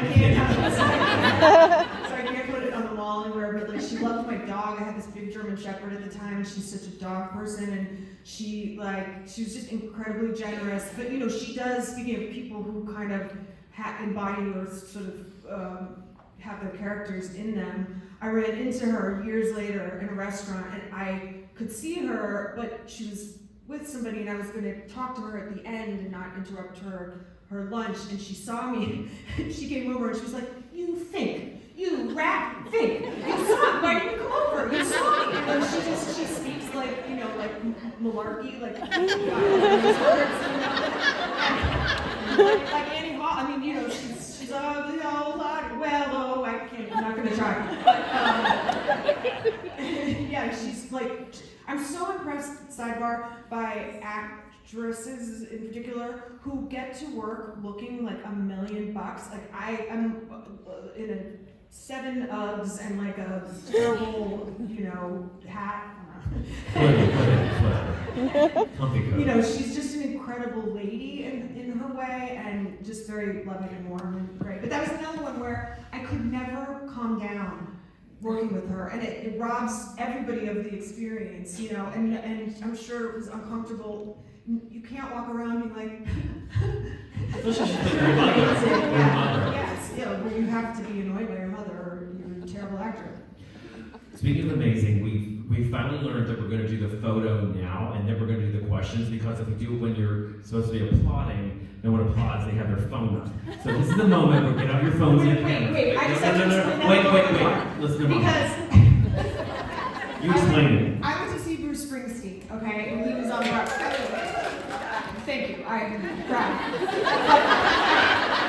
Speaker 4: can't put it on the wall anywhere. But like, she loved my dog. I had this big German Shepherd at the time, and she's such a dog person, and she was just incredibly generous. But you know, she does. Speaking of people who kind of embody or sort of have their characters in them, I ran into her years later in a restaurant, and I could see her, but she was with somebody, and I was going to talk to her at the end and not interrupt her lunch, and she saw me, and she came over, and she was like, you rat think, you saw me, why didn't you come over, you saw me, and then she speaks like, you know, like malarkey, like words, you know, like Annie Hall. I mean, you know, she's all the old lot. Well, oh, I'm not gonna try. But, yeah, she's like, I'm so impressed, sidebar, by actresses in particular who get to work looking like $1 million. Like I am in a 7 Uggs and like a terrible, you know, hat. You know, she's just an incredible lady in her way, and just very loving and warm and great. But that was another one where I could never calm down working with her, and it robs everybody of the experience, you know, and I'm sure it was uncomfortable. You can't walk around being like, yes, you know, where you have to be annoyed by your mother or you're a terrible actor.
Speaker 3: Speaking of amazing, we finally learned that we're going to do the photo now, and then we're going to do the questions, because if we do it when you're supposed to be applauding, no one applauds, they have their phone up. So this is the moment where get out your phones and cameras.
Speaker 4: Wait, I just have to explain that
Speaker 3: Wait. Listen to me.
Speaker 4: Because
Speaker 3: You explain it.
Speaker 4: I went to see Bruce Springsteen, okay, and he was on Broadway. Thank you, I'm proud.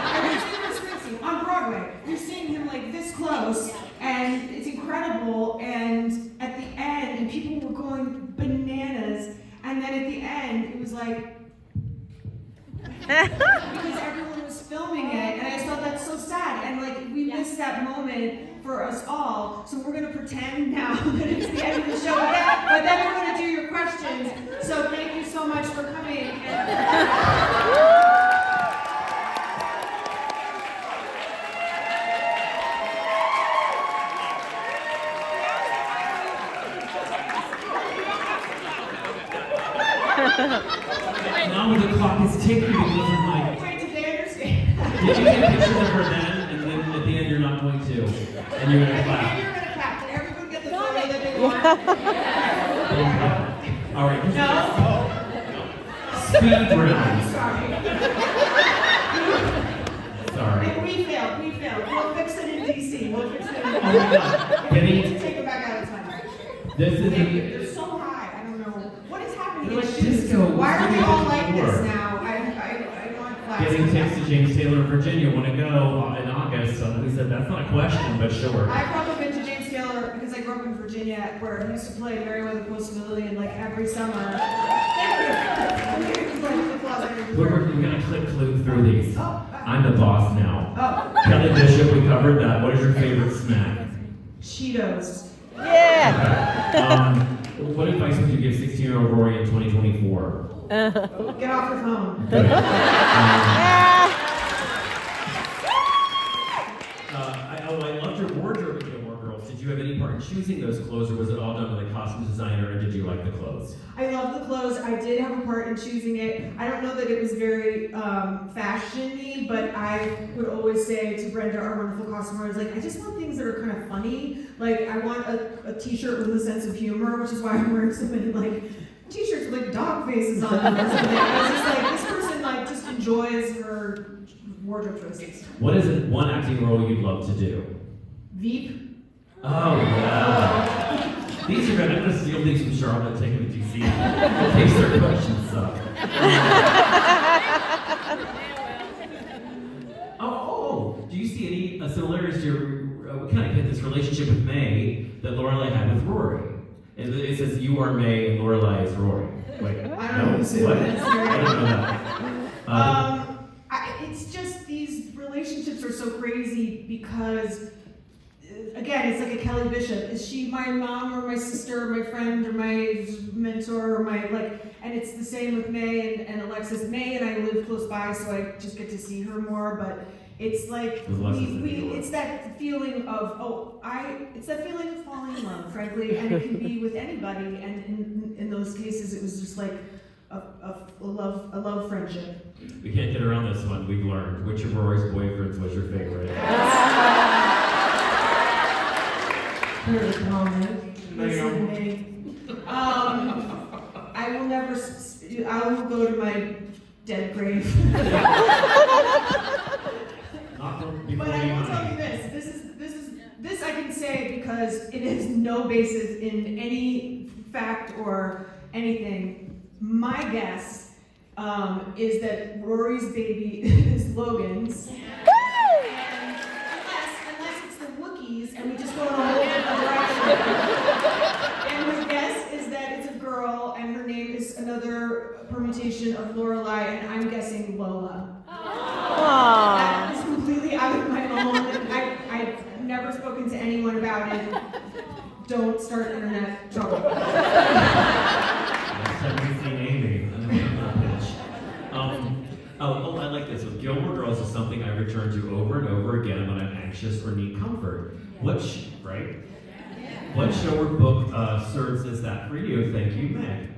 Speaker 4: I went to see Bruce Springsteen on Broadway. You're seeing him like this close, and it's incredible, and at the end, and people were going bananas, and then at the end, it was like, because everyone was filming it, and I just thought that's so sad, and like, we missed that moment for us all, so we're gonna pretend now that it's the end of the show, but then we're gonna do your questions, so thank you so much for coming.
Speaker 3: Now the clock is ticking because of my...
Speaker 4: Wait, did they understand?
Speaker 3: Did you take pictures of her then, and then at the end you're not going to? And you're going to clap?
Speaker 4: You're gonna clap. Did everyone get the photo that they want?
Speaker 3: All right.
Speaker 4: No?
Speaker 3: Speed round.
Speaker 4: Sorry.
Speaker 3: Sorry.
Speaker 4: We failed. We'll fix it in DC. We'll fix it in DC.
Speaker 3: Oh my God.
Speaker 4: We need
Speaker 3: Getting...
Speaker 4: to take it back out of time.
Speaker 3: This is...
Speaker 4: They're so high. I don't know. What is happening?
Speaker 3: They're like
Speaker 4: It's just-
Speaker 3: disco.
Speaker 4: Why are they all like
Speaker 3: Before.
Speaker 4: this now? I want class.
Speaker 3: Getting tickets to James Taylor in Virginia. Want to go in August? So he said that's not a question, but sure.
Speaker 4: I've probably been to James Taylor because I grew up in Virginia, where he used to play Meriwether Post-Million like every summer. Thank you.
Speaker 3: We're going to click through these. I'm the boss now.
Speaker 4: Oh,
Speaker 3: Kelly Bishop, we covered that. What is your favorite snack?
Speaker 4: Cheetos.
Speaker 5: Yeah.
Speaker 3: What advice would you give 16-year-old Rory in 2024?
Speaker 4: Get off your phone.
Speaker 3: Good. I loved your wardrobe at Gilmore Girls. Did you have any part in choosing those clothes, or was it all done by the costume designer, and did you like the clothes?
Speaker 4: I love the clothes. I did have a part in choosing it. I don't know that it was very fashion-y, but I would always say to Brenda, our wonderful costumer, I was like, I just want things that are kind of funny. Like, I want a t-shirt with a sense of humor, which is why I'm wearing so many, like, t-shirts with, like, dog faces on them or something. I was just like, this person, like, just enjoys her wardrobe choices.
Speaker 3: What is it, one acting role you'd love to do?
Speaker 4: Veep.
Speaker 3: Oh, yeah. These are good. I'm going to steal these from Charlotte and take them to DC in case their questions suck. Do you see any similarities to your, we kind of get this relationship with May that Lorelai had with Rory? And it says you are May and Lorelai is Rory. Wait,
Speaker 4: I don't know who's who.
Speaker 3: What?
Speaker 4: That's
Speaker 3: I don't know that.
Speaker 4: It's just these relationships are so crazy because again, it's like a Kelly Bishop. Is she my mom or my sister or my friend or my mentor or my, like, and it's the same with May and Alexis. May and I live close by, so I just get to see her more, but it's like, it's that feeling of, it's that feeling of falling in love, frankly, and it can be with anybody, and in those cases, it was just like a love friendship.
Speaker 3: We can't get around this one. We've learned. Which of Rory's boyfriends was your favorite?
Speaker 4: Very common. Listen to me. I will never, I will go to my dead grave. But I will tell you this I can say because it has no basis in any fact or anything. My guess is that Rory's baby is Logan's. And unless it's the Wookiees and we just go in a whole different direction. And my guess is that it's a girl and her name is another permutation of Lorelai, and I'm guessing Lola. That is completely out of my own. I've never spoken to anyone about it. Don't start internet trouble.
Speaker 3: I like this. Gilmore Girls is something I return to over and over again when I'm anxious or need comfort. What show or book serves as that for you? Thank you, Meg.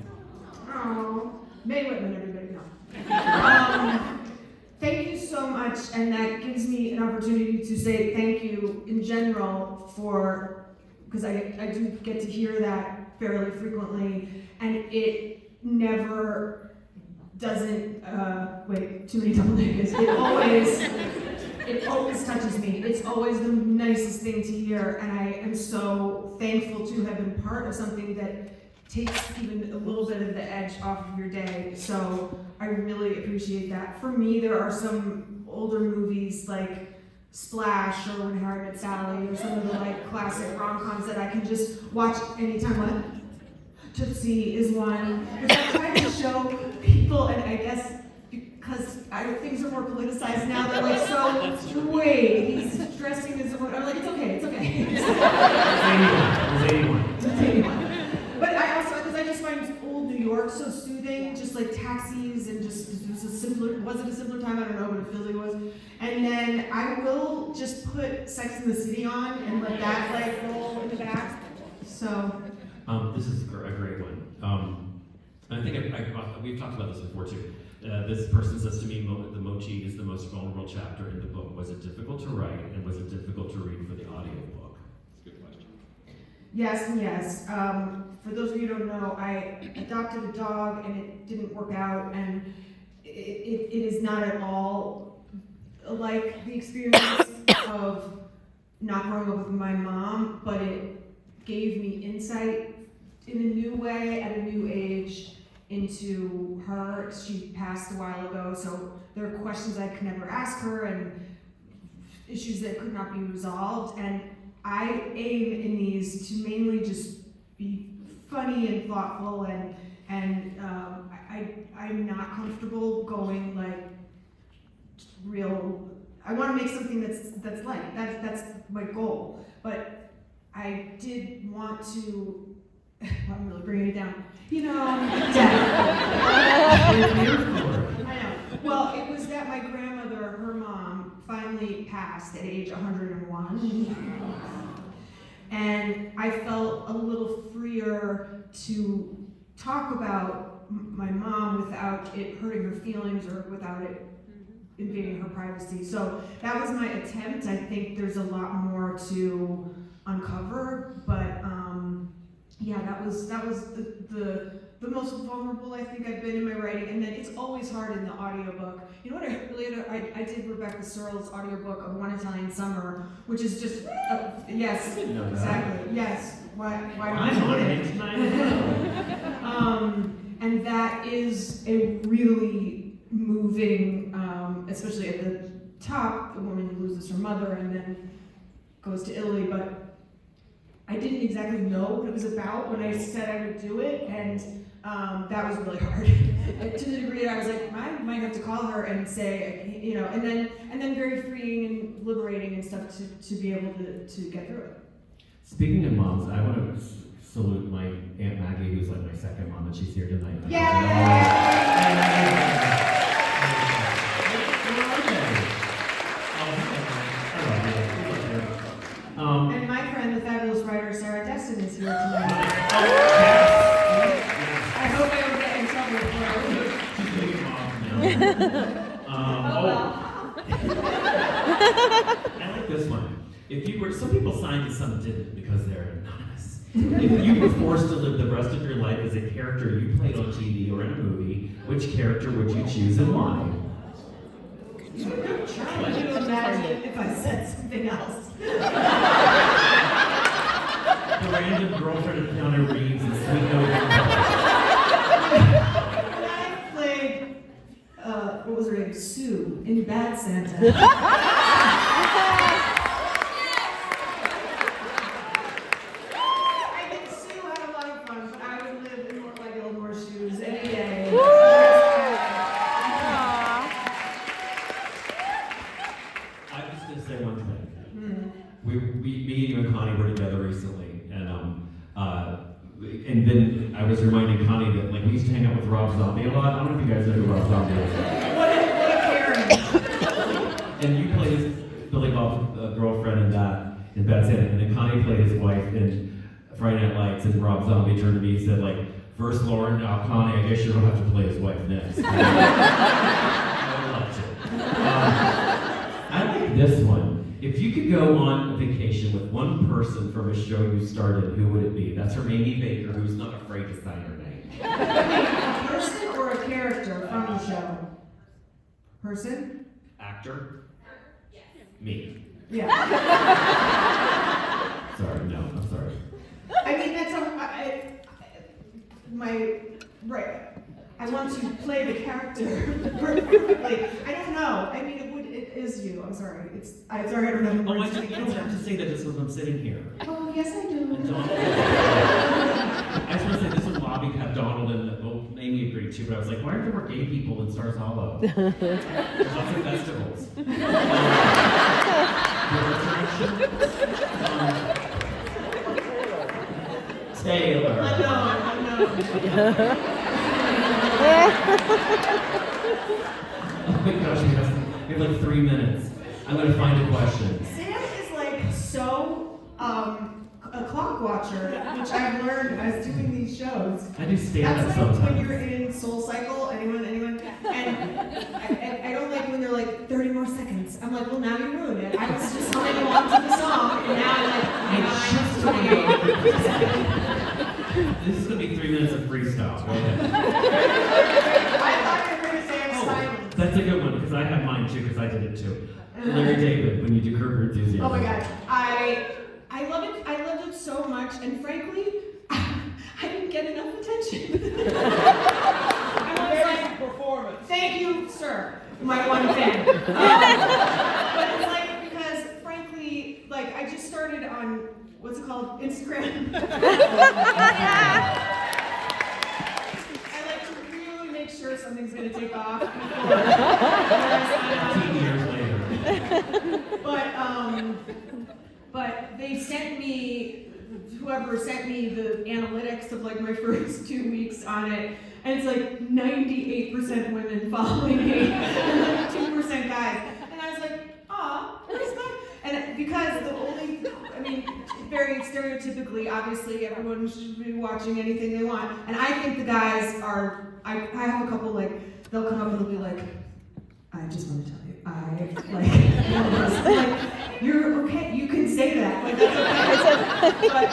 Speaker 4: Oh, May Whitman, everybody know. Thank you so much, and that gives me an opportunity to say thank you in general because I do get to hear that fairly frequently, and it never doesn't, too many double negatives. It always touches me. It's always the nicest thing to hear, and I am so thankful to have been part of something that takes even a little bit of the edge off of your day. So I really appreciate that. For me, there are some older movies like Splash or When Harry Met Sally or some of the like classic rom-coms that I can just watch anytime. Like Tootsie is one. Because I try to show people, and I guess because things are more politicized now, they're like, so wait, he's dressing as a woman. I'm like, it's okay. It's 81. But I also, because I just find old New York so soothing, just like taxis and just, was it a simpler time? I don't know, but it feels like it was. And then I will just put Sex and the City on and let that like roll in the back. So.
Speaker 3: This is a great one. I think we've talked about this before too. This person says to me, the Mochi is the most vulnerable chapter in the book. Was it difficult to write, and was it difficult to read for the audiobook? That's a good question.
Speaker 4: Yes and yes. For those of you who don't know, I adopted a dog and it didn't work out, and it is not at all like the experience of not growing up with my mom, but it gave me insight in a new way at a new age into her. She passed a while ago, so there are questions I could never ask her and issues that could not be resolved, and I aim in these to mainly just be funny and thoughtful, and I'm not comfortable going like real. I want to make something that's light. That's my goal. But I did want to. I'm really bringing it down. You know, death. I know. Well, it was that my grandmother, her mom, finally passed at age 101. And I felt a little freer to talk about my mom without it hurting her feelings or without it invading her privacy. So that was my attempt. I think there's a lot more to uncover, but yeah, that was the most vulnerable I think I've been in my writing, and then it's always hard in the audiobook. You know what I did Rebecca Searle's audiobook of One Italian Summer, which is just, yes, exactly, yes, why don't you do it? And that is a really moving, especially at the top, the woman who loses her mother and then goes to Italy, but I didn't exactly know what it was about when I said I would do it, and that was really hard. To the degree that I was like, I might have to call her and say, you know, and then very freeing and liberating and stuff to be able to get through it.
Speaker 3: Speaking of moms, I want to salute my Aunt Maggie, who's like my second mom, and she's here tonight.
Speaker 4: And my friend, the fabulous writer Sarah Destin, is here tonight. I hope I don't get in trouble
Speaker 3: I like this one. If you were, some people signed it, some didn't because they're anonymous. If you were forced to live the rest of your life as a character you played on TV or in a movie, which character would you choose and why?
Speaker 4: Trying to imagine if I said something else.
Speaker 3: The random girlfriend of Keanu Reeves and Sweet November.
Speaker 4: I played, what was her name? Sue in Bad Santa. I think Sue had a lot of fun, but I would live in more like Gilmore shoes any day.
Speaker 3: I'm just gonna say one thing. Me, you, and Connie were together recently, and then I was reminding Connie that like we used to hang out with Rob Zombie a lot. I don't know if you guys know who Rob Zombie is.
Speaker 4: What a Karen.
Speaker 3: And you played his Billy Bob's girlfriend in Bad Santa, and then Connie played his wife in Friday Night Lights, and Rob Zombie turned to me and said like, "First Lauren, now Connie. I guess you don't have to play his wife next." I would love to. I like this one. If you could go on a vacation with one person from a show you started, who would it be? That's from Amy Baker, who's not afraid to sign her name.
Speaker 4: A person or a character from the show? Person?
Speaker 3: Actor? Me.
Speaker 4: Yeah.
Speaker 3: Sorry, no, I'm sorry.
Speaker 4: I mean, that's I want to play the character perfectly. I don't know. I mean, it is you. I'm sorry. I'm sorry, I don't know.
Speaker 3: Oh, you don't have to say that just because I'm sitting here.
Speaker 4: Oh, yes, I do.
Speaker 3: And Donald. I just want to say this would lobby have Donald and Amy agreed to, but I was like, why aren't there more gay people in Stars Hollow? There's lots of festivals. Taylor.
Speaker 4: I know.
Speaker 3: Oh my gosh, we have like 3 minutes. I'm gonna find a question.
Speaker 4: Sam is like so a clock watcher, which I've learned as doing these shows.
Speaker 3: I do stand up
Speaker 4: That's like
Speaker 3: sometimes.
Speaker 4: when you're in Soul Cycle, anyone, and I don't like when they're like 30 more seconds. I'm like, well, now you ruined it. I was just humming along to the song, and now I'm like,
Speaker 3: This is gonna be 3 minutes of freestyle. Go ahead.
Speaker 4: I thought you were going to say I'm silent.
Speaker 3: That's a good one because I have mine too because I did it too. Larry David, when you do Curb Your Enthusiasm.
Speaker 4: Oh my God, I love it. I loved it so much, and frankly, I didn't get enough attention. I was like,
Speaker 2: performance.
Speaker 4: thank you, sir, my one fan. But it's like because frankly, like I just started on what's it called, Instagram. I like to really make sure something's gonna take off.
Speaker 3: 15 years later.
Speaker 4: But they sent me, whoever sent me the analytics of like my first 2 weeks on it, and it's like 98% women following me, and like 2% guys. And I was like, aw, where's my? And because very stereotypically, obviously everyone should be watching anything they want. And I think the guys are, I have a couple like, they'll come up and they'll be like, I just want to tell you, like, you're okay, you can say that, like that's okay. But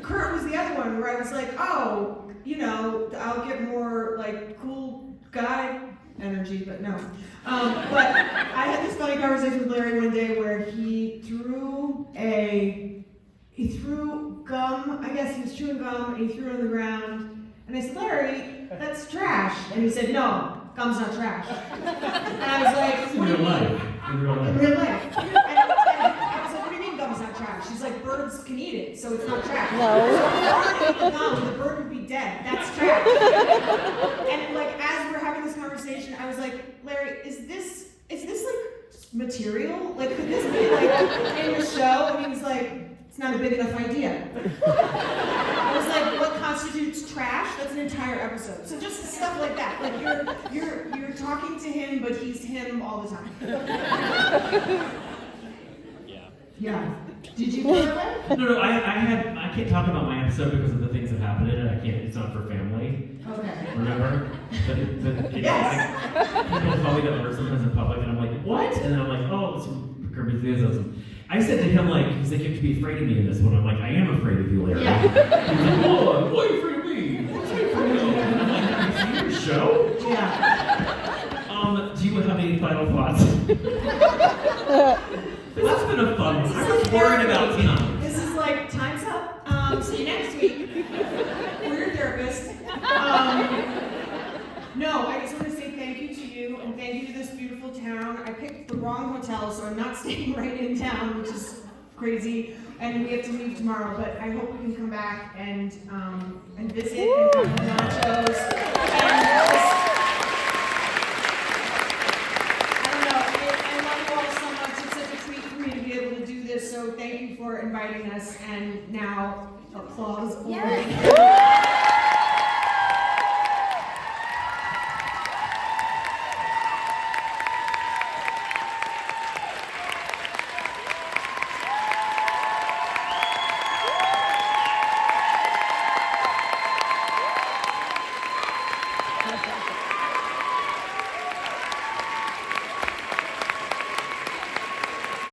Speaker 4: Kurt was the other one where I was like, oh, you know, I'll get more like cool guy energy, but no. But I had this funny conversation with Larry one day where he threw gum, I guess he was chewing gum, and he threw it on the ground. And I said, Larry, that's trash. And he said, no, gum's not trash. And I was like,
Speaker 3: In real life. In real
Speaker 4: in
Speaker 3: life.
Speaker 4: real life. And I was like, what do you mean gum's not trash? She's like, birds can eat it, so it's not trash.
Speaker 5: No.
Speaker 4: So if the bird ate the gum, the bird would be dead. That's trash. Yeah. And like as we're having this conversation, I was like, Larry, is this like material? Like could this be like in the show? And he was like, it's not a big enough idea. I was like, what constitutes trash? That's an entire episode. So just stuff like that. Like you're talking to him, but he's him all the time.
Speaker 2: Yeah.
Speaker 4: Yeah. Did you feel that?
Speaker 3: No, I can't talk about my episode because of the things that happened in it. I can't, it's not for family.
Speaker 4: Okay.
Speaker 3: Remember? But
Speaker 4: Yes.
Speaker 3: like, people tell me that over sometimes in public, and I'm like, what? And then I'm like, oh, it's from Curb Your Enthusiasm. I said to him, like, he's like, you have to be afraid of me in this one. I'm like, I am afraid of you, Larry.
Speaker 4: Yeah.
Speaker 3: He's like, oh, why are you afraid of me? What's afraid of you? And I'm like, have you seen your show?
Speaker 4: Yeah.
Speaker 3: Do you have any final thoughts? That's been a fun one. I was worried about tonight.
Speaker 4: This is like, time's up. See you next week. We're your therapist. No, I just want to say thank you to you and thank you to this beautiful town. I picked the wrong hotel, so I'm not staying right in town, which is crazy. And we have to leave tomorrow, but I hope we can come back and visit and have nachos. And just, I don't know, I love you all so much. It's such a treat for me to be able to do this. So thank you for inviting us. And now applause.
Speaker 1: Yes.